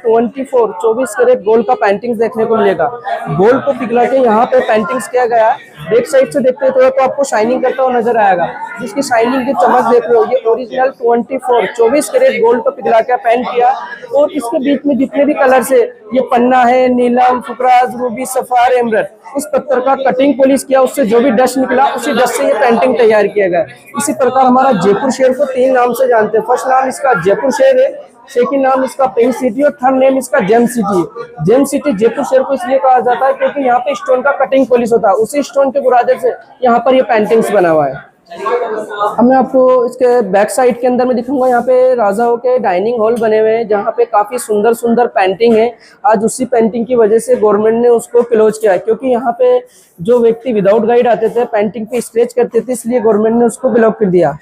24 कैरेट गोल्ड का पेंटिंग्स देखने को मिलेगा। गोल्ड को पिघला के यहाँ पे पेंटिंग्स किया गया है। बैक साइड से देखते हो तो आपको शाइनिंग करता हुआ नजर आएगा, जिसकी शाइनिंग की चमक देख रहे हो, ये ओरिजिनल 24 कैरेट गोल्ड को पिघला के पेंट किया। और इसके बीच में जितने भी कलर्स है, ये पन्ना है, नीलम, फुकराज, रूबी, सफार, एमरल्ड, उस पत्थर का कटिंग पॉलिश किया, उससे जो भी डस्ट निकला उसी डस्ट से ये पेंटिंग तैयार किया गया। इसी प्रकार हमारा जयपुर शहर को 3 नाम से जानते हैं। फर्स्ट नाम इसका जयपुर शहर है, सेकंड नाम इसका पिंक सिटी और थर्ड नेम इसका जेम सिटी है। जेम सिटी जयपुर शहर को इसलिए कहा जाता है क्योंकि यहाँ पे स्टोन का कटिंग पॉलिश होता है, उसी स्टोन के बुरादे से यहाँ पर ये पेंटिंग्स बना हुआ है। अब मैं आपको इसके बैक साइड के अंदर में दिखाऊंगा। यहाँ पे राजाओं के डाइनिंग हॉल बने हुए हैं, जहाँ पे काफी सुंदर सुंदर पेंटिंग है। आज उसी पेंटिंग की वजह से गवर्नमेंट ने उसको क्लोज किया है, क्योंकि यहाँ पे जो व्यक्ति विदाउट गाइड आते थे पेंटिंग पे स्क्रैच करते थे, इसलिए गवर्नमेंट ने उसको ब्लॉक कर दिया।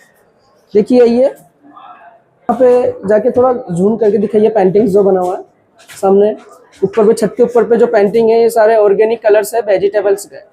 देखिए ये यहाँ पे जाके थोड़ा जूम करके दिखाइए पेंटिंग्स जो बना हुआ है सामने ऊपर पे, छत के ऊपर पे जो पेंटिंग है ये सारे ऑर्गेनिक कलर्स है, वेजिटेबल्स के।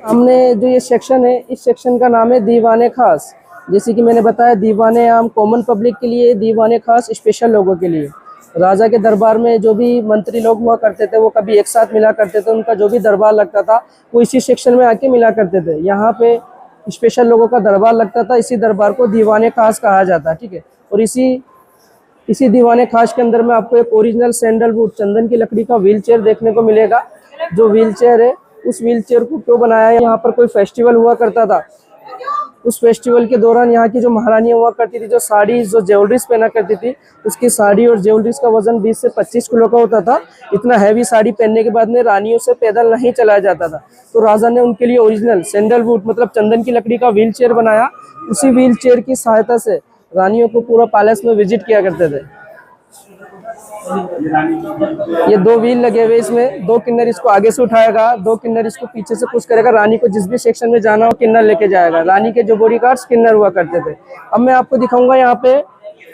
हमने जो ये सेक्शन है, इस सेक्शन का नाम है दीवाने खास। जैसे कि मैंने बताया, दीवाने आम कॉमन पब्लिक के लिए, दीवाने खास स्पेशल लोगों के लिए। राजा के दरबार में जो भी मंत्री लोग हुआ करते थे वो कभी एक साथ मिला करते थे, उनका जो भी दरबार लगता था वो इसी सेक्शन में आके मिला करते थे। यहाँ पे स्पेशल लोगों का दरबार लगता था, इसी दरबार को दीवाने खास कहा जाता है, ठीक है। और इसी दीवाने खास के अंदर में आपको एक ओरिजिनल सैंडलवुड चंदन की लकड़ी का व्हील चेयर देखने को मिलेगा। जो व्हील चेयर है, उस व्हील चेयर को क्यों बनाया है, यहाँ पर कोई फेस्टिवल हुआ करता था, उस फेस्टिवल के दौरान यहाँ की जो महारानियाँ हुआ करती थी, जो साड़ी जो ज्वेलरीज पहना करती थी, उसकी साड़ी और ज्वेलरीज का वजन 20 से 25 किलो का होता था। इतना हैवी साड़ी पहनने के बाद में रानियों से पैदल नहीं चलाया जाता था, तो राजा ने उनके लिए ओरिजिनल सैंडलवुड मतलब चंदन की लकड़ी का व्हील चेयर बनाया। उसी व्हील चेयर की सहायता से रानियों को पूरा पैलेस में विजिट किया करते थे। ये 2 व्हील लगे हुए, इसमें 2 किन्नर इसको आगे से उठाएगा, 2 किन्नर इसको पीछे से पुश करेगा। रानी को जिस भी सेक्शन में जाना हो किन्नर लेके जाएगा। रानी के जो बॉडीगार्ड्स किन्नर हुआ करते थे। अब मैं आपको दिखाऊंगा यहाँ पे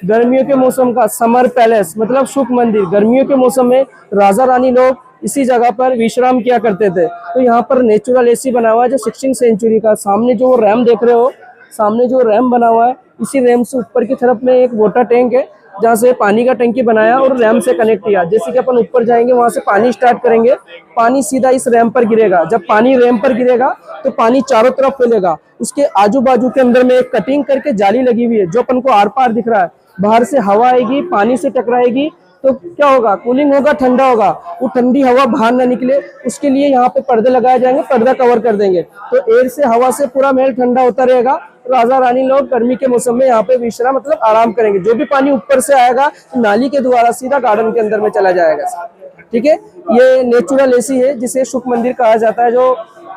गर्मियों के मौसम का समर पैलेस मतलब सुख मंदिर। गर्मियों के मौसम में राजा रानी लोग इसी जगह पर विश्राम किया करते थे। तो यहाँ पर नेचुरल एसी बना हुआ है जो 16वीं सेंचुरी का। सामने जो रैम देख रहे हो, सामने जो रैम बना हुआ है, इसी रैम से ऊपर की तरफ में एक वाटर टैंक है जहाँ से पानी का टंकी बनाया और रैम से कनेक्ट किया। जैसे कि अपन ऊपर जाएंगे वहां से पानी स्टार्ट करेंगे, पानी सीधा इस रैम पर गिरेगा। जब पानी रैम पर गिरेगा तो पानी चारों तरफ फैलेगा। उसके आजू बाजू के अंदर में एक कटिंग करके जाली लगी हुई है जो अपन को आर पार दिख रहा है। बाहर से हवा आएगी, पानी से टकराएगी तो क्या होगा, कूलिंग होगा, ठंडा होगा। वो ठंडी हवा बाहर ना निकले उसके लिए यहाँ पे पर्दे लगाए जाएंगे, पर्दा कवर कर देंगे तो एयर से, हवा से पूरा महल ठंडा होता रहेगा। राजा रानी लोग गर्मी के मौसम में यहाँ पे विश्राम मतलब आराम करेंगे। जो भी पानी ऊपर से आएगा तो नाली के द्वारा सीधा गार्डन के अंदर में चला जाएगा। ठीक है, ये नेचुरल एसी है जिसे सुख मंदिर कहा जाता है, जो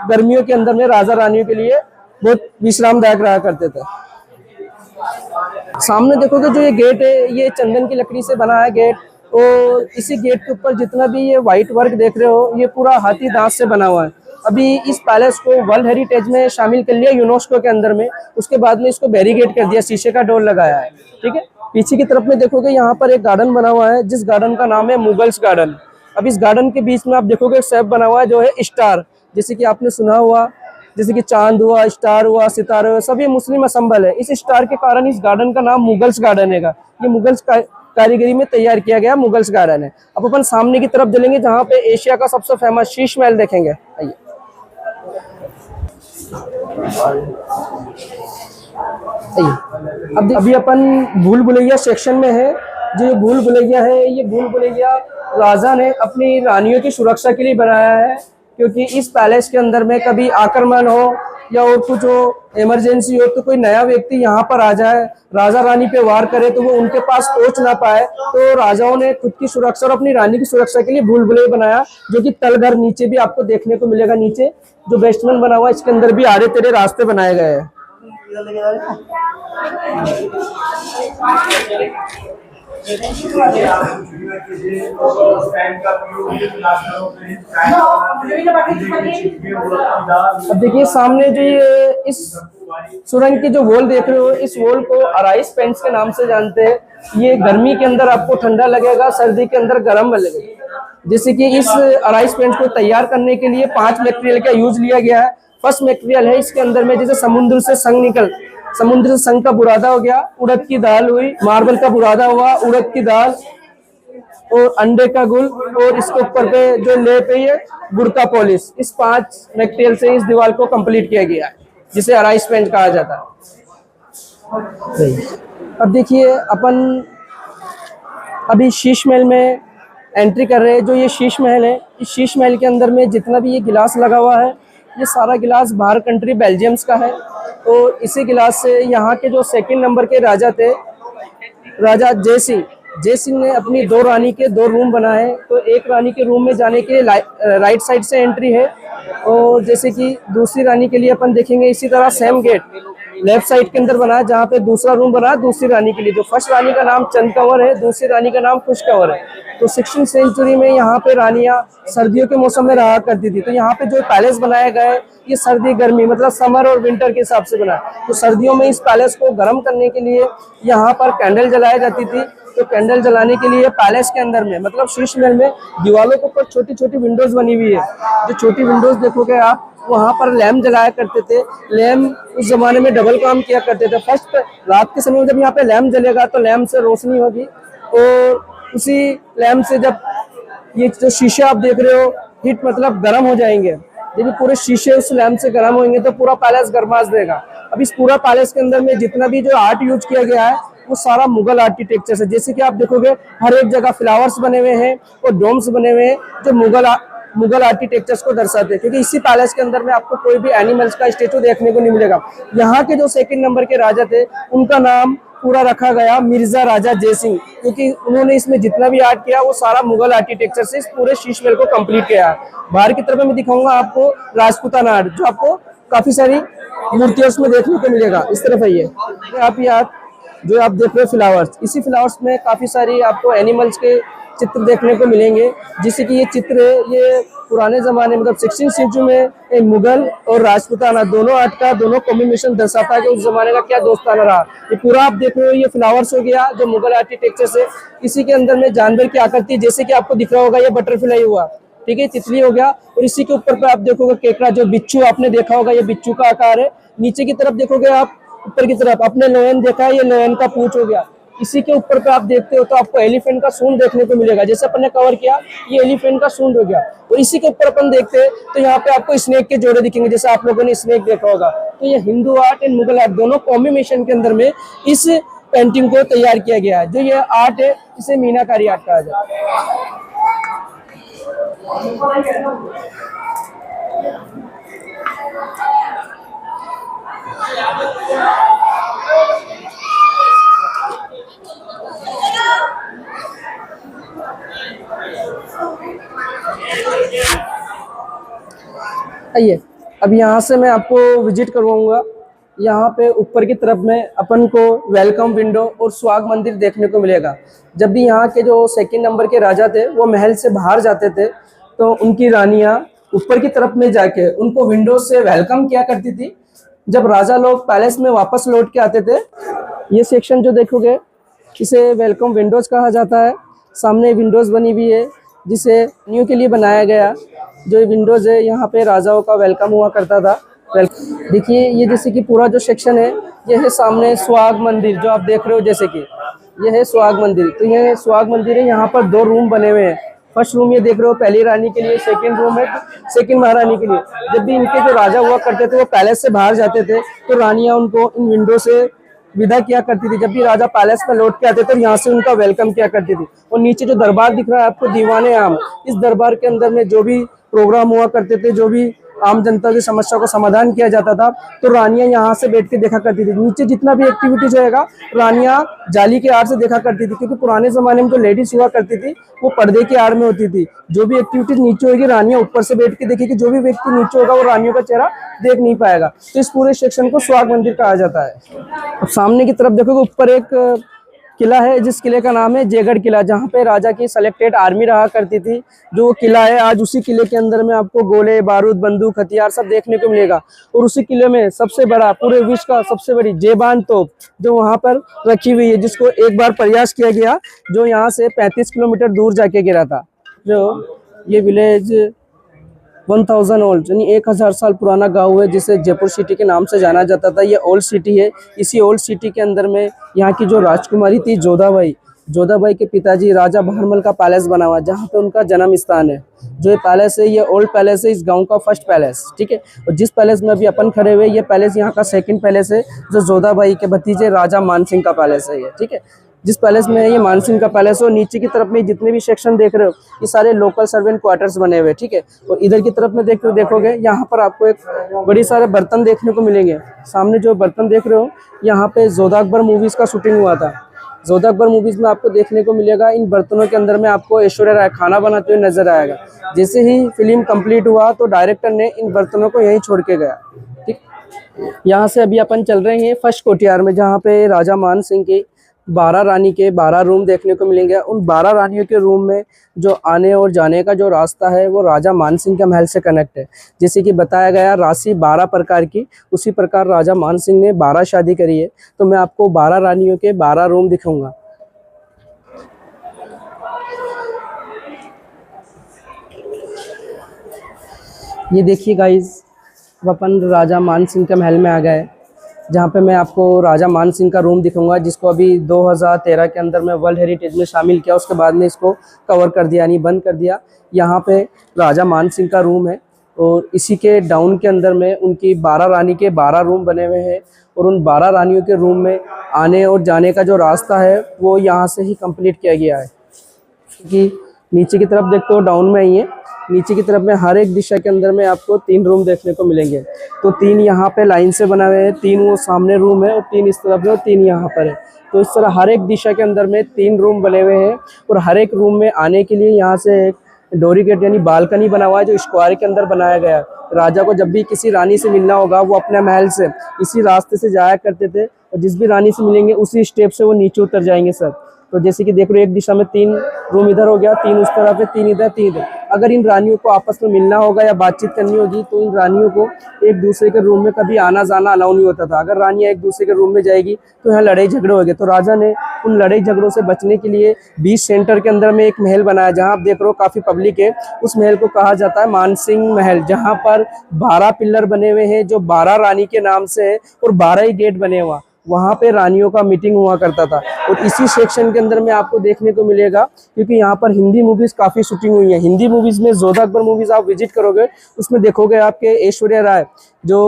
गर्मियों के अंदर में राजा रानियों के लिए बहुत विश्रामदायक रहा करते थे। सामने देखोगे जो ये गेट है, ये चंदन की लकड़ी से बना है गेट, और इसी गेट के ऊपर जितना भी ये व्हाइट वर्क देख रहे हो ये पूरा हाथी दांत से बना हुआ है। अभी इस पैलेस को वर्ल्ड हेरिटेज में शामिल कर लिया यूनेस्को के अंदर में, उसके बाद में इसको बैरिकेड कर दिया, शीशे का डोर लगाया है। ठीक है, पीछे की तरफ में देखोगे यहाँ पर एक गार्डन बना हुआ है जिस गार्डन का नाम है मुगल्स गार्डन। अब इस गार्डन के बीच में आप देखोगे शेप बना हुआ है जो है स्टार, जैसे कि आपने सुना हुआ, जैसे कि चांद हुआ, स्टार हुआ, सितारे हुआ, सब ये मुस्लिम असम्बल है। इस स्टार के कारण इस गार्डन का नाम मुगल्स गार्डन है। ये मुगल्स कारीगरी में तैयार किया गया मुगल्स गार्डन है। अब अपन सामने की तरफ चलेंगे जहाँ पे एशिया का सबसे फेमस शीश महल देखेंगे। आइए, अभी अपन भूल भुलैया सेक्शन में है। जो ये भूल भुलैया है, ये भूल भुलैया राजा ने अपनी रानियों की सुरक्षा के लिए बनाया है, क्योंकि इस पैलेस के अंदर में कभी आक्रमण हो या और कुछ हो, इमरजेंसी हो, तो कोई नया व्यक्ति यहाँ पर आ जाए, राजा रानी पे वार करे तो वो उनके पास पहुंच ना पाए। तो राजाओं ने खुद की सुरक्षा और अपनी रानी की सुरक्षा के लिए भूल भुलैया बनाया, जो कि तलघर नीचे भी आपको देखने को मिलेगा। नीचे जो बेस्टमेंट बना हुआ है इसके अंदर भी आड़े तेढ़े रास्ते बनाए गए हैं। अब देखिए सामने जो ये इस सुरंग की जो वॉल देख रहे हो, इस वॉल को अराइस पेंट्स के नाम से जानते हैं। ये गर्मी के अंदर आपको ठंडा लगेगा, सर्दी के अंदर गर्म लगेगा। जैसे कि इस अराइस पेंट्स को तैयार करने के लिए 5 मटेरियल का यूज लिया गया है। फर्स्ट मटेरियल है इसके अंदर में, जैसे समुद्र से संग का बुरादा हो गया, उड़द की दाल हुई, मार्बल का बुरादा हुआ, उड़द की दाल और अंडे का गुल, और इसके ऊपर पे जो लेप है ये गुड़ का पॉलिश। इस 5 मटेरियल से इस दीवार को कंप्लीट किया गया है, जिसे अराइस पेंट कहा जाता है। अब देखिए अपन अभी शीश महल में एंट्री कर रहे हैं। जो ये शीश महल है, इस शीश महल के अंदर में जितना भी ये गिलास लगा हुआ है, ये सारा गिलास बाहर कंट्री बेल्जियम्स का है। और इसी गिलास से यहाँ के जो 2nd नंबर के राजा थे, राजा जय सिंह ने अपनी 2 रानी के 2 रूम बनाए। तो एक रानी के रूम में जाने के लिए राइट साइड से एंट्री है, और जैसे कि दूसरी रानी के लिए अपन देखेंगे इसी तरह सेम गेट लेफ्ट साइड के अंदर बना है, जहाँ पे दूसरा रूम बना है दूसरी रानी के लिए। जो फर्स्ट रानी का नाम चंद कंवर है, दूसरी रानी का नाम खुश कंवर है। तो 16वीं सेंचुरी में यहाँ पे रानियां सर्दियों के मौसम में रहा करती थी। तो यहाँ पे जो पैलेस बनाया गया है ये सर्दी गर्मी मतलब समर और विंटर के हिसाब से बना है। तो सर्दियों में इस पैलेस को गर्म करने के लिए यहाँ पर कैंडल जलाई जाती थी। तो कैंडल जलाने के लिए पैलेस के अंदर में मतलब शीश महल में दीवारों के ऊपर छोटी छोटी विंडोज बनी हुई है। जो छोटी विंडोज देखोगे आप, वहाँ पर लैम्प जलाया करते थे। लैम्प उस जमाने में डबल काम किया करते थे। फर्स्ट रात के समय में जब यहाँ पे लैम्प जलेगा तो लैम्प से रोशनी होगी, और उसी लैम्प से जब ये जो शीशे आप देख रहे हो हीट मतलब गर्म हो जाएंगे। जब पूरे शीशे उस लैम्प से गर्म होंगे तो पूरा पैलेस गर्माश देगा। अब इस पूरा पैलेस के अंदर में जितना भी जो आर्ट यूज किया गया है वो सारा मुगल आर्किटेक्चर है। जैसे कि आप देखोगे हर एक जगह फ्लावर्स बने हुए हैं और डोम्स बने हुए हैं जो मुगल आर्किटेक्चर्स को दर्शाते हैं। क्योंकि इसी पैलेस के अंदर में आपको कोई भी एनिमल्स का स्टेचू देखने को नहीं मिलेगा। यहाँ के जो 2nd नंबर के राजा थे उनका नाम पूरा रखा गया मिर्जा राजा जय सिंह, क्योंकि उन्होंने इसमें जितना भी आर्ट किया वो सारा मुगल आर्किटेक्चर से इस पूरे शीश महल को कंप्लीट किया है। बाहर की तरफ मैं दिखाऊंगा आपको राजपूताना आर्ट, जो आपको काफी सारी मूर्तियों उसमें देखने को मिलेगा। इस तरफ आइए, आप यहाँ जो आप देख रहे हो फ्लावर्स, इसी फ्लावर्स में काफी सारी आपको एनिमल्स के चित्र देखने को मिलेंगे। जिससे कि ये चित्र ये पुराने जमाने मतलब 16वीं सेंचुरी में मुगल और राजपूताना दोनों आर्ट का दोनों कॉम्बिनेशन दर्शाता है कि उस जमाने का क्या दोस्ताना रहा। ये पूरा आप देख रहे हो ये फ्लावर्स हो गया जो मुगल आर्किटेक्चर से। इसी के अंदर में जानवर की आकृति जैसे कि आपको दिख रहा होगा ये बटरफ्लाई हुआ, ठीक है, तितली हो गया। और इसी के ऊपर पे आप देखोगे केकड़ा, जो बिच्छू आपने देखा होगा, ये बिच्छू का आकार है। नीचे की तरफ देखोगे आप, ऊपर की तरफ आपने लोयन देखा है, ये लोयन का पूंछ हो गया। इसी के ऊपर पे आप देखते हो तो आपको एलिफेंट का सूंड देखने को मिलेगा, जैसे अपन ने कवर किया, ये एलिफेंट का सूंड हो गया। और इसी के ऊपर अपन देखते हैं तो यहाँ पे आपको स्नेक के जोड़े दिखेंगे, जैसे आप लोगों ने स्नेक देखा होगा। तो ये Hindu art and Mughal art दोनों कॉम्बिनेशन के अंदर में इस पेंटिंग को तैयार किया गया है। जो ये आर्ट है, इसे मीनाकारी आर्ट कहा जाता है। आइए, अब यहाँ से मैं आपको विजिट करवाऊंगा। यहाँ पे ऊपर की तरफ में अपन को वेलकम विंडो और स्वाग मंदिर देखने को मिलेगा। जब भी यहाँ के जो सेकंड नंबर के राजा थे वो महल से बाहर जाते थे तो उनकी रानियाँ ऊपर की तरफ में जाके उनको विंडो से वेलकम किया करती थी। जब राजा लोग पैलेस में वापस लौट के आते थे, ये सेक्शन जो देखोगे इसे वेलकम विंडोज कहा जाता है। सामने विंडोज बनी हुई है जिसे न्यू के लिए बनाया गया। जो विंडोज है, यहाँ पे राजाओं का वेलकम हुआ करता था। देखिए, ये जैसे कि पूरा जो सेक्शन है, ये है सामने स्वाग मंदिर जो आप देख रहे हो, जैसे कि ये है स्वाग मंदिर। तो ये स्वाग मंदिर है, यहाँ पर 2 रूम बने हुए हैं। फर्स्ट रूम ये देख रहे हो पहली रानी के लिए, सेकंड रूम है सेकंड महारानी के लिए। जब भी इनके जो राजा हुआ करते थे वो पैलेस से बाहर जाते थे तो रानियां उनको इन विंडो से विदा किया करती थी। जब भी राजा पैलेस में लौट के आते थे तो यहाँ से उनका वेलकम किया करती थी। और नीचे जो दरबार दिख रहा है आपको, दीवाने आम, इस दरबार के अंदर में जो भी प्रोग्राम हुआ करते थे, जो भी आम जनता की समस्या को समाधान किया जाता था, तो रानियां यहाँ से बैठ के देखा करती थी। नीचे जितना भी एक्टिविटीज होएगा रानियां जाली के आड़ से देखा करती थी, क्योंकि पुराने जमाने में जो लेडीज हुआ करती थी वो पर्दे के आड़ में होती थी। जो भी एक्टिविटीज नीचे होगी रानियां ऊपर से बैठ के देखेगी, जो भी व्यक्ति नीचे होगा वो रानियों का चेहरा देख नहीं पाएगा। तो इस पूरे सेक्शन को स्वाग मंदिर कहा जाता है। अब सामने की तरफ देखोगे, ऊपर एक किला है जिस किले का नाम है जयगढ़ किला, जहाँ पे राजा की सेलेक्टेड आर्मी रहा करती थी। जो वो किला है, आज उसी किले के अंदर में आपको गोले बारूद बंदूक हथियार सब देखने को मिलेगा। और उसी किले में सबसे बड़ा, पूरे विश्व का सबसे बड़ी जेबान तोप जो वहाँ पर रखी हुई है, जिसको एक बार प्रयास किया गया, जो यहाँ से 35 किलोमीटर दूर जाके गिरा था। जो ये विलेज 1000 ओल्ड यानी 1000 साल पुराना गांव है, जिसे जयपुर सिटी के नाम से जाना जाता था। ये ओल्ड सिटी है। इसी ओल्ड सिटी के अंदर में यहाँ की जो राजकुमारी थी जोधाबाई के पिताजी राजा बहरमल का पैलेस बना हुआ, जहाँ पे उनका जन्म स्थान है। जो ये पैलेस है, ये ओल्ड पैलेस है, इस गांव का फर्स्ट पैलेस, ठीक है। और जिस पैलेस में अभी अपन खड़े हुए, ये पैलेस यहाँ का सेकंड पैलेस है, जो जोधाबाई के भतीजे राजा मानसिंह का पैलेस है ये, ठीक है। जिस पैलेस में है ये मानसिंह का पैलेस है। और नीचे की तरफ में जितने भी सेक्शन देख रहे हो, ये सारे लोकल सर्वेंट क्वार्टर्स बने हुए, ठीक है। और इधर की तरफ में देखोगे, यहाँ पर आपको एक बड़ी सारे बर्तन देखने को मिलेंगे। सामने जो बर्तन देख रहे हो, यहाँ पे जोधा अकबर मूवीज का शूटिंग हुआ था। जोधा अकबर मूवीज में आपको देखने को मिलेगा, इन बर्तनों के अंदर में आपको ऐश्वर्या राय खाना बनाते हुए नजर आएगा। जैसे ही फिल्म कंप्लीट हुआ तो डायरेक्टर ने इन बर्तनों को यहीं छोड़ के गया, ठीक। यहाँ से अभी अपन चल रहे हैं फर्स्ट कोठियार में, जहाँ पे राजा मान सिंह की 12 रानी के 12 रूम देखने को मिलेंगे। उन 12 रानियों के रूम में जो आने और जाने का जो रास्ता है वो राजा मानसिंह के महल से कनेक्ट है। जैसे कि बताया गया राशि 12 प्रकार की, उसी प्रकार राजा मानसिंह ने 12 शादी करी है। तो मैं आपको 12 रानियों के 12 रूम दिखाऊंगा। ये देखिए गाइज, अपन राजा मानसिंह के महल में आ गए, जहाँ पे मैं आपको राजा मानसिंह का रूम दिखाऊंगा, जिसको अभी 2013 के अंदर में वर्ल्ड हेरिटेज में शामिल किया। उसके बाद में इसको कवर कर दिया, यानी बंद कर दिया। यहाँ पे राजा मानसिंह का रूम है और इसी के डाउन के अंदर में उनकी 12 रानी के 12 रूम बने हुए हैं। और उन 12 रानियों के रूम में आने और जाने का जो रास्ता है वो यहाँ से ही कंप्लीट किया गया है। क्योंकि नीचे की तरफ देखते हो डाउन में ही है, नीचे की तरफ में हर एक दिशा के अंदर में आपको 3 रूम देखने को मिलेंगे। तो 3 यहाँ पे लाइन से बना हुए हैं, 3 वो सामने रूम है और 3 इस तरफ है और 3 यहाँ पर है। तो इस तरह हर एक दिशा के अंदर में 3 रूम बने हुए हैं। और हर एक रूम में आने के लिए यहाँ से एक डोरी गेट यानी बालकनी बना हुआ है, जो स्क्वायर के अंदर बनाया गया है। राजा को जब भी किसी रानी से मिलना होगा वो अपने महल से इसी रास्ते से जाया करते थे, और जिस भी रानी से मिलेंगे उसी स्टेप से वो नीचे उतर जाएंगे सर। तो जैसे कि देख रहे हो, एक दिशा में 3 रूम इधर हो गया, 3 उस तरफ है, 3 इधर, 3 इधर। अगर इन रानियों को आपस में मिलना होगा या बातचीत करनी होगी तो इन रानियों को एक दूसरे के रूम में कभी आना जाना अलाउ नहीं होता था। अगर रानियाँ एक दूसरे के रूम में जाएगी तो यहाँ लड़ाई झगड़े हो गए। तो राजा ने उन लड़ाई झगड़ों से बचने के लिए बीच सेंटर के अंदर में एक महल बनाया, जहाँ आप देख रहे हो काफ़ी पब्लिक है। उस महल को कहा जाता है मानसिंह महल, जहाँ पर 12 पिलर बने हुए हैं जो 12 रानी के नाम से है और 12 ही गेट बने हुआ। वहाँ पे रानियों का मीटिंग हुआ करता था। और इसी सेक्शन के अंदर में आपको देखने को मिलेगा, क्योंकि यहाँ पर हिंदी मूवीज़ काफ़ी शूटिंग हुई है। हिंदी मूवीज़ में जोधा अकबर मूवीज़ आप विजिट करोगे, उसमें देखोगे आपके ऐश्वर्या राय जो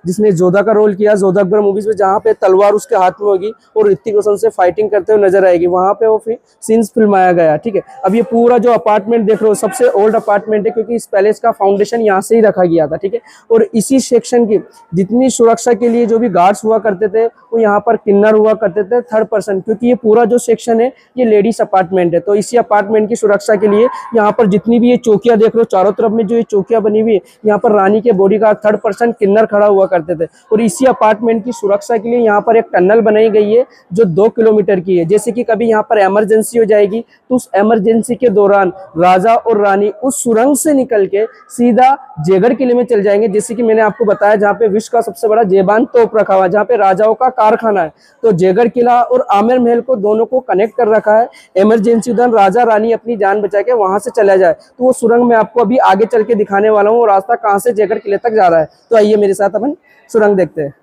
जिसने जोधा का रोल किया जोधा अकबर मूवीज़ में, जहाँ पे तलवार उसके हाथ में होगी और ऋतिक रोशन से फाइटिंग करते हुए नजर आएगी, वहाँ पे वो फिर सीन्स फिल्माया गया। ठीक है, अब ये पूरा जो अपार्टमेंट देख रहे हो सबसे ओल्ड अपार्टमेंट है, क्योंकि इस पैलेस का फाउंडेशन यहाँ से ही रखा गया था। ठीक है, और इसी सेक्शन की जितनी सुरक्षा के लिए जो भी गार्ड्स हुआ करते थे वो यहाँ पर किन्नर हुआ करते थे 3rd पर्सन, क्योंकि ये पूरा जो सेक्शन है ये लेडीज अपार्टमेंट है। तो इसी अपार्टमेंट की सुरक्षा के लिए यहाँ पर जितनी भी ये चौकियाँ देख रहे हो चारों तरफ में जो ये चौकियाँ बनी हुई है, यहाँ पर रानी के बॉडीगार्ड 3rd पर्सन किन्नर खड़ा हुआ करते थे। और इसी अपार्टमेंट की सुरक्षा के लिए यहाँ पर एक टनल बनाई गई है जो 2 किलोमीटर की है। जैसे कि कभी यहाँ पर इमरजेंसी हो जाएगी तो उस इमरजेंसी के दौरान राजा और रानी उस सुरंग से निकल के सीधा जेगढ़ किले में चल जाएंगे। जैसे कि मैंने आपको बताया जहाँ पे विश्व का सबसे बड़ा जेबान तोप रखा हुआ है, जहाँ पे राजाओं का कारखाना है। तो जेगढ़ किला और आमेर महल को दोनों को कनेक्ट कर रखा है। इमरजेंसी दौरान राजा रानी अपनी जान बचा के वहां से चला जाए तो वो सुरंग में आपको अभी आगे चल के दिखाने वाला हूँ, रास्ता कहाँ से जेगढ़ किले तक जा रहा है। तो आइए मेरे साथ अपन सुरंग देखते हैं।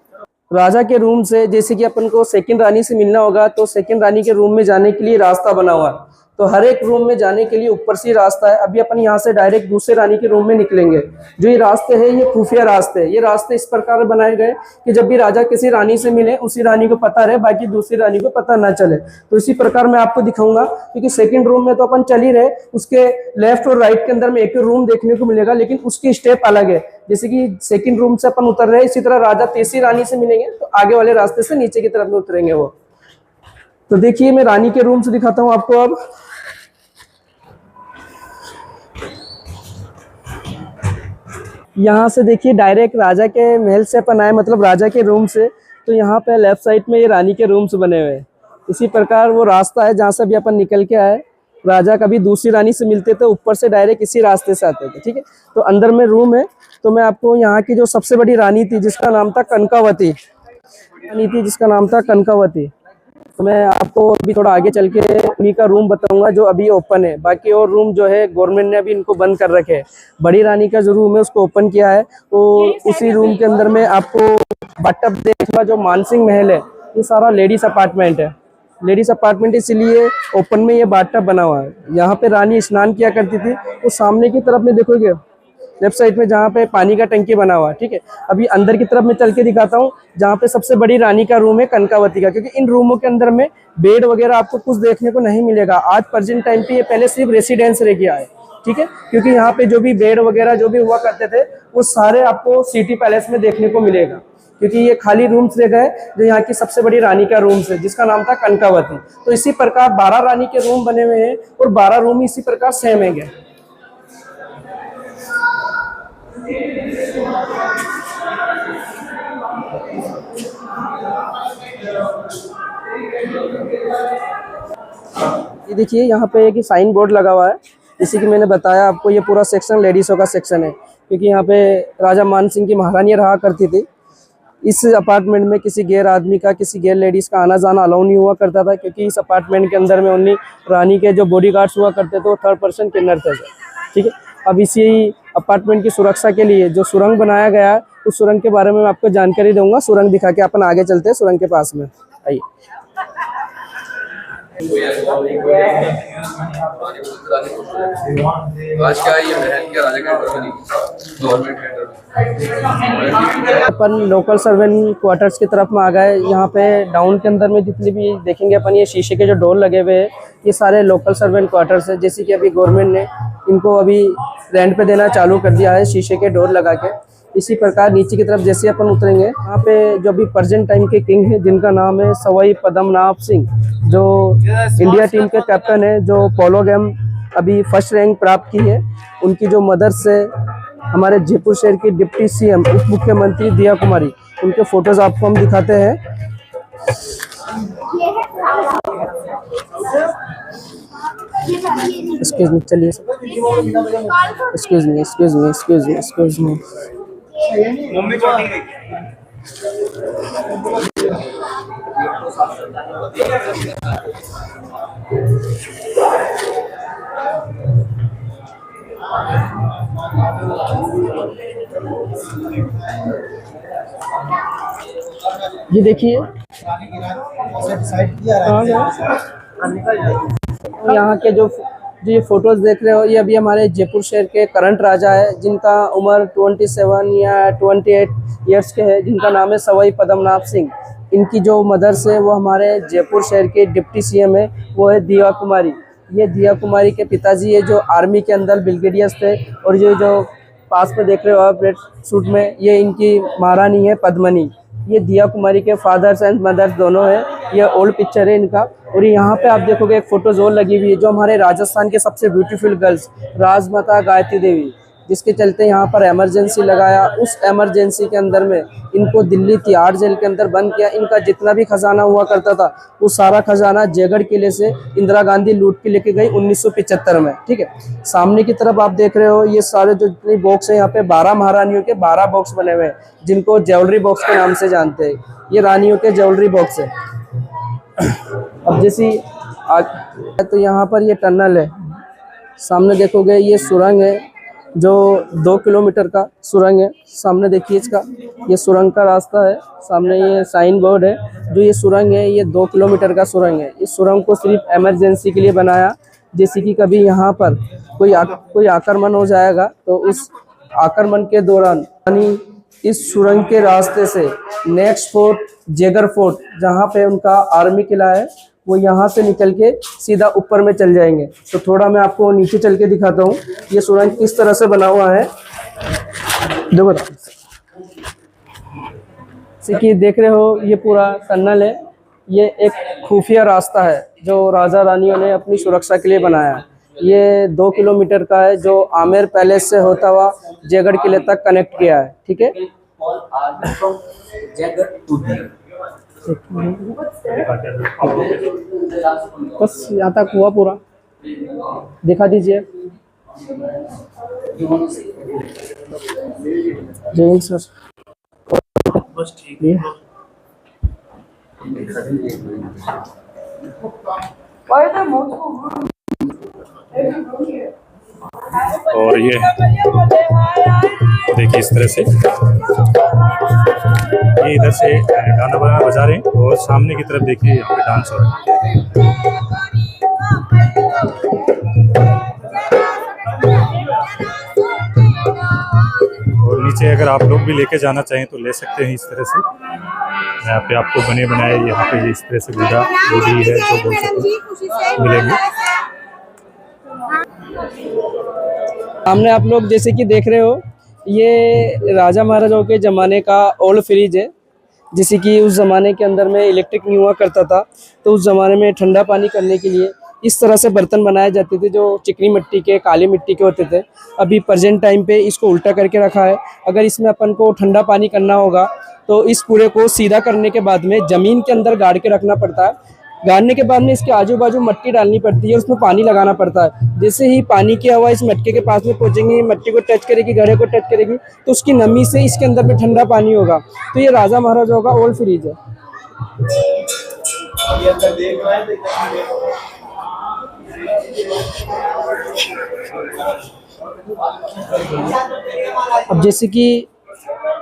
राजा के रूम से जैसे कि अपन को सेकंड रानी से मिलना होगा, तो सेकंड रानी के रूम में जाने के लिए रास्ता बना हुआ है। तो हर एक रूम में जाने के लिए ऊपर से रास्ता है। अभी अपन यहाँ से डायरेक्ट दूसरे रानी के रूम में निकलेंगे। जो ये रास्ते हैं ये खुफिया रास्ते हैं। ये रास्ते इस प्रकार बनाए गए कि जब भी राजा किसी रानी से मिले उसी रानी को पता रहे, बाकी दूसरी रानी को पता ना चले। तो इसी प्रकार मैं आपको दिखाऊंगा, क्योंकि सेकंड रूम में तो अपन चल ही रहे, उसके लेफ्ट और राइट के अंदर में एक रूम देखने को मिलेगा, लेकिन उसकी स्टेप अलग है। जैसे कि सेकंड रूम से अपन उतर रहे हैं, इसी तरह राजा तीसरी रानी से मिलेंगे तो आगे वाले रास्ते से नीचे की तरफ में उतरेंगे वो। तो देखिए मैं रानी के रूम से दिखाता हूँ आपको। अब यहाँ से देखिए डायरेक्ट राजा के महल से अपन आए, मतलब राजा के रूम से। तो यहाँ पे लेफ्ट साइड में ये रानी के रूम्स बने हुए हैं। इसी प्रकार वो रास्ता है जहाँ से भी अपन निकल के आए। राजा कभी दूसरी रानी से मिलते थे ऊपर से डायरेक्ट इसी रास्ते से आते थे। ठीक है, तो अंदर में रूम है। तो मैं आपको यहाँ की जो सबसे बड़ी रानी थी जिसका नाम था कनकावती, तो मैं आपको अभी थोड़ा आगे चल के उन्हीं का रूम बताऊंगा जो अभी ओपन है। बाकी और रूम जो है गवर्नमेंट ने अभी इनको बंद कर रखे हैं। बड़ी रानी का जो रूम है उसको ओपन किया है। और उसी रूम के अंदर में आपको बाथटब देखना, जो मानसिंह महल है ये सारा लेडीज अपार्टमेंट है। लेडीज अपार्टमेंट इसलिए ओपन में ये बाथटब बना हुआ है। यहाँ पे रानी स्नान किया करती थी। वो सामने की तरफ में देखोगे लेफ्ट साइड में जहाँ पे पानी का टंकी बना हुआ है। ठीक है, अभी अंदर की तरफ मैं चल के दिखाता हूँ जहाँ पे सबसे बड़ी रानी का रूम है कनकावती का, क्योंकि इन रूमों के अंदर में बेड वगैरह आपको कुछ देखने को नहीं मिलेगा। आज प्रेजेंट टाइम पे ये पहले सिर्फ रेसिडेंस रह गया है। ठीक है, क्योंकि यहाँ पे जो भी बेड वगैरह जो भी हुआ करते थे वो सारे आपको सिटी पैलेस में देखने को मिलेगा, क्योंकि ये खाली रूम्स रह गए जो यहाँ की सबसे बड़ी रानी का रूम है जिसका नाम था कनकावती। तो इसी प्रकार 12 रानी के रूम बने हुए हैं और 12 रूम इसी प्रकार सेम है। ये देखिए यहाँ पे एक साइन बोर्ड लगा हुआ है। जैसे कि मैंने बताया आपको ये पूरा सेक्शन लेडीज़ों का सेक्शन है, क्योंकि यहाँ पे राजा मानसिंह की महारानी रहा करती थी। इस अपार्टमेंट में किसी गैर आदमी का, किसी गैर लेडीज़ का आना जाना अलाउ नहीं हुआ करता था, क्योंकि इस अपार्टमेंट के अंदर में ओनली रानी के जो बॉडीगार्ड्स हुआ करते थे वो 3rd पर्सन किन्नर थे। ठीक है, अब इसी अपार्टमेंट की सुरक्षा के लिए जो सुरंग बनाया गया है उस सुरंग के बारे में मैं आपको जानकारी दूंगा। सुरंग दिखा के अपन आगे चलते हैं सुरंग के पास में। आइए। आज क्या ये महल क्या राजा का गवर्नमेंट अपन लोकल सर्वेंट क्वार्टर्स की तरफ में आ गए। यहाँ पे डाउन के अंदर में जितने भी देखेंगे अपन ये शीशे के जो डोर लगे हुए हैं ये सारे लोकल सर्वेंट क्वार्टर्स है। जैसे कि अभी गवर्नमेंट ने इनको अभी रेंट पे देना चालू कर दिया है शीशे के डोर लगा के। इसी प्रकार नीचे की तरफ जैसे अपन उतरेंगे यहाँ पे जो अभी प्रेजेंट टाइम के किंग है जिनका नाम है सवाई पद्मनाभ सिंह, जो इंडिया टीम के कैप्टन है, जो पोलो गेम अभी फर्स्ट रैंक प्राप्त की है। उनकी जो मदर्स है हमारे जयपुर शहर की डिप्टी सीएम उप मुख्यमंत्री दिया कुमारी, उनके फोटोज आपको हम दिखाते हैं। एक्सक्यूज मी, चलिए। Excuse me, excuse me, excuse me, excuse me. ये देखिए, यहाँ के जो ये फोटोज देख रहे हो, ये अभी हमारे जयपुर शहर के करंट राजा है, जिनका उम्र 27 या 28 इयर्स के है, जिनका नाम है सवाई पद्मनाभ सिंह। इनकी जो मदर्स है वो हमारे जयपुर शहर के डिप्टी सीएम है, वो है दिया कुमारी। ये दिया कुमारी के पिताजी है जो आर्मी के अंदर ब्रिगेडियर्स थे, और ये जो पास में देख रहे हो आप रेड सूट में, ये इनकी महारानी है पद्मनी। ये दिया कुमारी के फादर्स एंड मदर्स दोनों हैं। ये ओल्ड पिक्चर है इनका। और यहाँ पे आप देखोगे एक फोटोज और लगी हुई है, जो हमारे राजस्थान के सबसे ब्यूटीफुल गर्ल्स राजमाता गायत्री देवी, जिसके चलते यहाँ पर इमरजेंसी लगाया। उस इमरजेंसी के अंदर में इनको दिल्ली तिहाड़ जेल के अंदर बंद किया। इनका जितना भी खजाना हुआ करता था, वो सारा खजाना जयगढ़ किले से इंदिरा गांधी लूट के लेके गई 1975 में। ठीक है, सामने की तरफ आप देख रहे हो, ये सारे जो जितने बॉक्स है, यहाँ पे 12 महारानियों के 12 बॉक्स बने हुए हैं, जिनको ज्वेलरी बॉक्स के नाम से जानते हैं। ये रानियों के ज्वेलरी बॉक्स है। अब जैसी तो यहाँ पर ये टनल है, सामने देखोगे ये सुरंग है, जो 2 किलोमीटर का सुरंग है। सामने देखिए इसका, ये सुरंग का रास्ता है। सामने ये साइन बोर्ड है। जो ये सुरंग है, ये 2 किलोमीटर का सुरंग है। इस सुरंग को सिर्फ इमरजेंसी के लिए बनाया, जैसे कि कभी यहाँ पर कोई आक्रमण हो जाएगा, तो उस आक्रमण के दौरान यानी इस सुरंग के रास्ते से नेक्स्ट फोर्ट जयगढ़ फोर्ट, जहाँ पे उनका आर्मी किला है, वो यहाँ से निकल के सीधा ऊपर में चल जाएंगे। तो थोड़ा मैं आपको नीचे चल के दिखाता हूँ, ये सुरंग किस तरह से बना हुआ है। देखो, जैसे कि देख रहे हो, ये पूरा टनल है। ये एक खुफिया रास्ता है जो राजा रानियों ने अपनी सुरक्षा के लिए बनाया। ये 2 किलोमीटर का है, जो आमेर पैलेस से होता हुआ जयगढ़ किले तक कनेक्ट किया है। ठीक है, बस यहाँ तक हुआ, पूरा दिखा दीजिए। जय हिंद सर। बस ठीक है। और ये देखिए इस तरह से ये इधर से गाना वाना बजा रहे हैं, और सामने की तरफ देखिए यहाँ पे डांस हो रहा है। और नीचे अगर आप लोग भी लेके जाना चाहें तो ले सकते हैं। इस तरह से यहाँ पे आपको बने बनाए यहाँ पे इस तरह से गुड़ा गुड़ी है, जो बोल सकते मिलेंगे। सामने आप लोग जैसे कि देख रहे हो, ये राजा महाराजाओं के ज़माने का ओल्ड फ्रिज है। जैसे कि उस ज़माने के अंदर में इलेक्ट्रिक नहीं हुआ करता था, तो उस ज़माने में ठंडा पानी करने के लिए इस तरह से बर्तन बनाए जाते थे, जो चिकनी मिट्टी के, काली मिट्टी के होते थे। अभी प्रेजेंट टाइम पे इसको उल्टा करके रखा है। अगर इसमें अपन को ठंडा पानी करना होगा, तो इस पूरे को सीधा करने के बाद में ज़मीन के अंदर गाड़ के रखना पड़ता है। गाड़ने के बाद में इसके आजू बाजू मट्टी डालनी पड़ती है, उसमें पानी लगाना पड़ता है। जैसे ही पानी की हवा इस मटके के पास में पहुंचेंगी, मट्टी को टच करेगी, घड़े को टच करेगी, तो उसकी नमी से इसके अंदर में ठंडा पानी होगा। तो ये राजा महाराजाओं का ओल्ड फ्रिज है। अब जैसे कि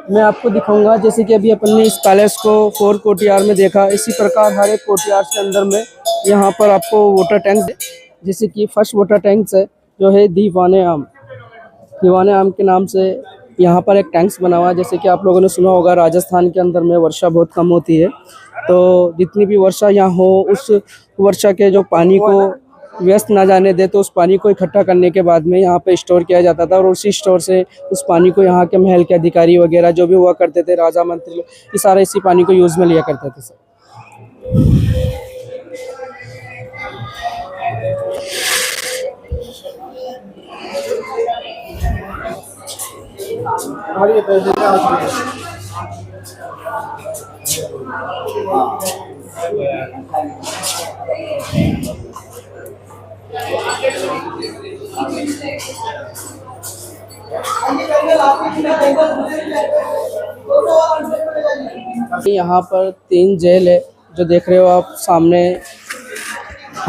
मैं आपको दिखाऊंगा, जैसे कि अभी अपन ने इस पैलेस को 4 कोर्टयार्ड में देखा, इसी प्रकार हर एक कोर्टयार्ड के अंदर में यहाँ पर आपको वाटर टैंक, जैसे कि फर्स्ट वाटर टैंक है जो है दीवाने आम के नाम से यहाँ पर एक टैंक्स बना हुआ है। जैसे कि आप लोगों ने सुना होगा, राजस्थान के अंदर में वर्षा बहुत कम होती है, तो जितनी भी वर्षा यहाँ हो, उस वर्षा के जो पानी को व्यस्त ना जाने दे, तो उस पानी को इकट्ठा करने के बाद में यहाँ पे स्टोर किया जाता था, और उसी स्टोर से उस पानी को यहाँ के महल के अधिकारी वगैरह जो भी हुआ करते थे, राजा मंत्री, ये सारे इसी पानी को यूज़ में लिया करते थे सर। यहाँ पर 3 जेल है जो देख रहे हो आप सामने।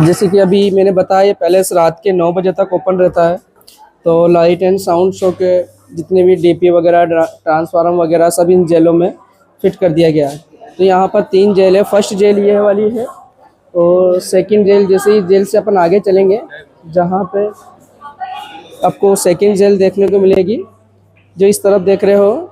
जैसे कि अभी मैंने बताया ये पैलेस रात के 9 बजे तक ओपन रहता है। तो लाइट एंड साउंड शो के जितने भी डीपी वगैरह ट्रांसफार्मर वगैरह सब इन जेलों में फिट कर दिया गया है। तो यहाँ पर 3 जेल है। फर्स्ट जेल ये वाली है और सेकंड जेल, जैसे ही जेल से अपन आगे चलेंगे जहाँ पे आपको सेकंड जेल देखने को मिलेगी, जो इस तरफ देख रहे हो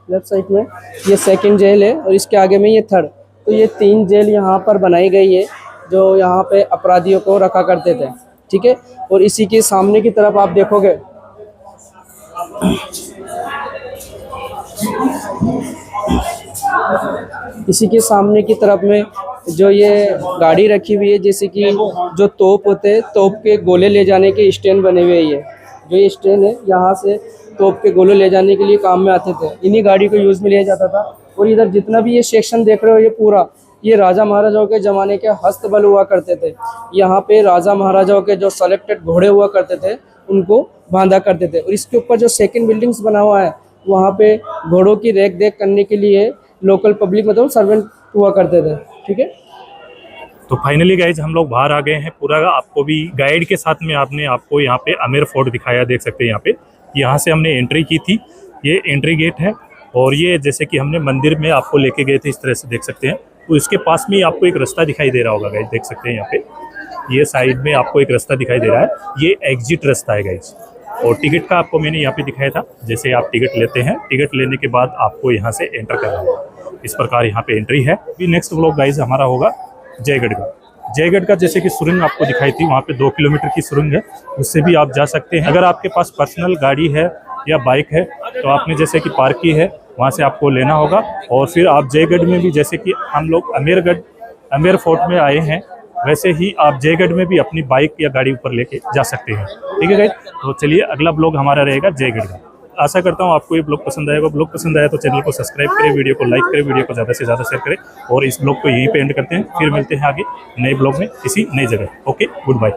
लेफ्ट साइड में, ये सेकंड जेल है और इसके आगे में ये थर्ड। तो ये 3 जेल यहाँ पर बनाई गई है जो यहाँ पे अपराधियों को रखा करते थे, ठीक है। और इसी के सामने की तरफ आप देखोगे इसी के सामने की तरफ में जो ये गाड़ी रखी हुई है, जैसे कि जो तोप होते हैं, तोप के गोले ले जाने के स्टैंड बने हुए हैं। जो ये स्टैंड है यहाँ से तोप के गोले ले जाने के लिए काम में आते थे, इन्हीं गाड़ी को यूज़ में लिया जाता था। और इधर जितना भी ये सेक्शन देख रहे हो ये पूरा, ये राजा महाराजाओं के ज़माने के हस्तबल हुआ करते थे। यहाँ पे राजा महाराजाओं के जो सेलेक्टेड घोड़े हुआ करते थे उनको बांधा करते थे। और इसके ऊपर जो सेकंड बिल्डिंग्स बना हुआ है वहाँ पे घोड़ों की रेख देख करने के लिए लोकल पब्लिक मतलब सर्वेंट हुआ करते थे, ठीक है। तो फाइनली गाइज हम लोग बाहर आ गए हैं। पूरा आपको भी गाइड के साथ में आपको यहाँ पे आमेर फोर्ट दिखाया, देख सकते हैं। यहाँ से हमने एंट्री की थी, ये एंट्री गेट है। और ये जैसे कि हमने मंदिर में आपको लेके गए थे, इस तरह से देख सकते हैं। तो इसके पास में आपको एक रास्ता दिखाई दे रहा होगा गाइज, देख सकते हैं। यहाँ पे ये साइड में आपको एक रास्ता दिखाई दे रहा है, ये एग्जिट रास्ता है गाइज। और टिकट का आपको मैंने यहाँ पे दिखाया था, जैसे आप टिकट लेते हैं, टिकट लेने के बाद आपको यहाँ से एंटर करना होगा। इस प्रकार यहाँ पे एंट्री है। अभी नेक्स्ट व्लॉग गाइज हमारा होगा जयगढ़ का। जयगढ़ का जैसे कि सुरंग आपको दिखाई थी, वहाँ पे 2 किलोमीटर की सुरंग है, उससे भी आप जा सकते हैं। अगर आपके पास पर्सनल गाड़ी है या बाइक है तो आपने जैसे कि पार्क की है, वहाँ से आपको लेना होगा। और फिर आप जयगढ़ में भी, जैसे कि हम लोग आमेर फोर्ट में आए हैं, वैसे ही आप जयगढ़ में भी अपनी बाइक या गाड़ी ऊपर लेके जा सकते हैं, ठीक है गाइस। तो चलिए अगला ब्लॉग हमारा रहेगा जयगढ़ का। आशा करता हूँ आपको ये ब्लॉग पसंद आएगा। ब्लॉग पसंद आया तो चैनल को सब्सक्राइब करें, वीडियो को लाइक करें, वीडियो को ज़्यादा से ज़्यादा शेयर करें। और इस ब्लॉग को यहीं पे एंड करते हैं, फिर मिलते हैं आगे नए ब्लॉग में किसी नई जगह। Okay, good bye.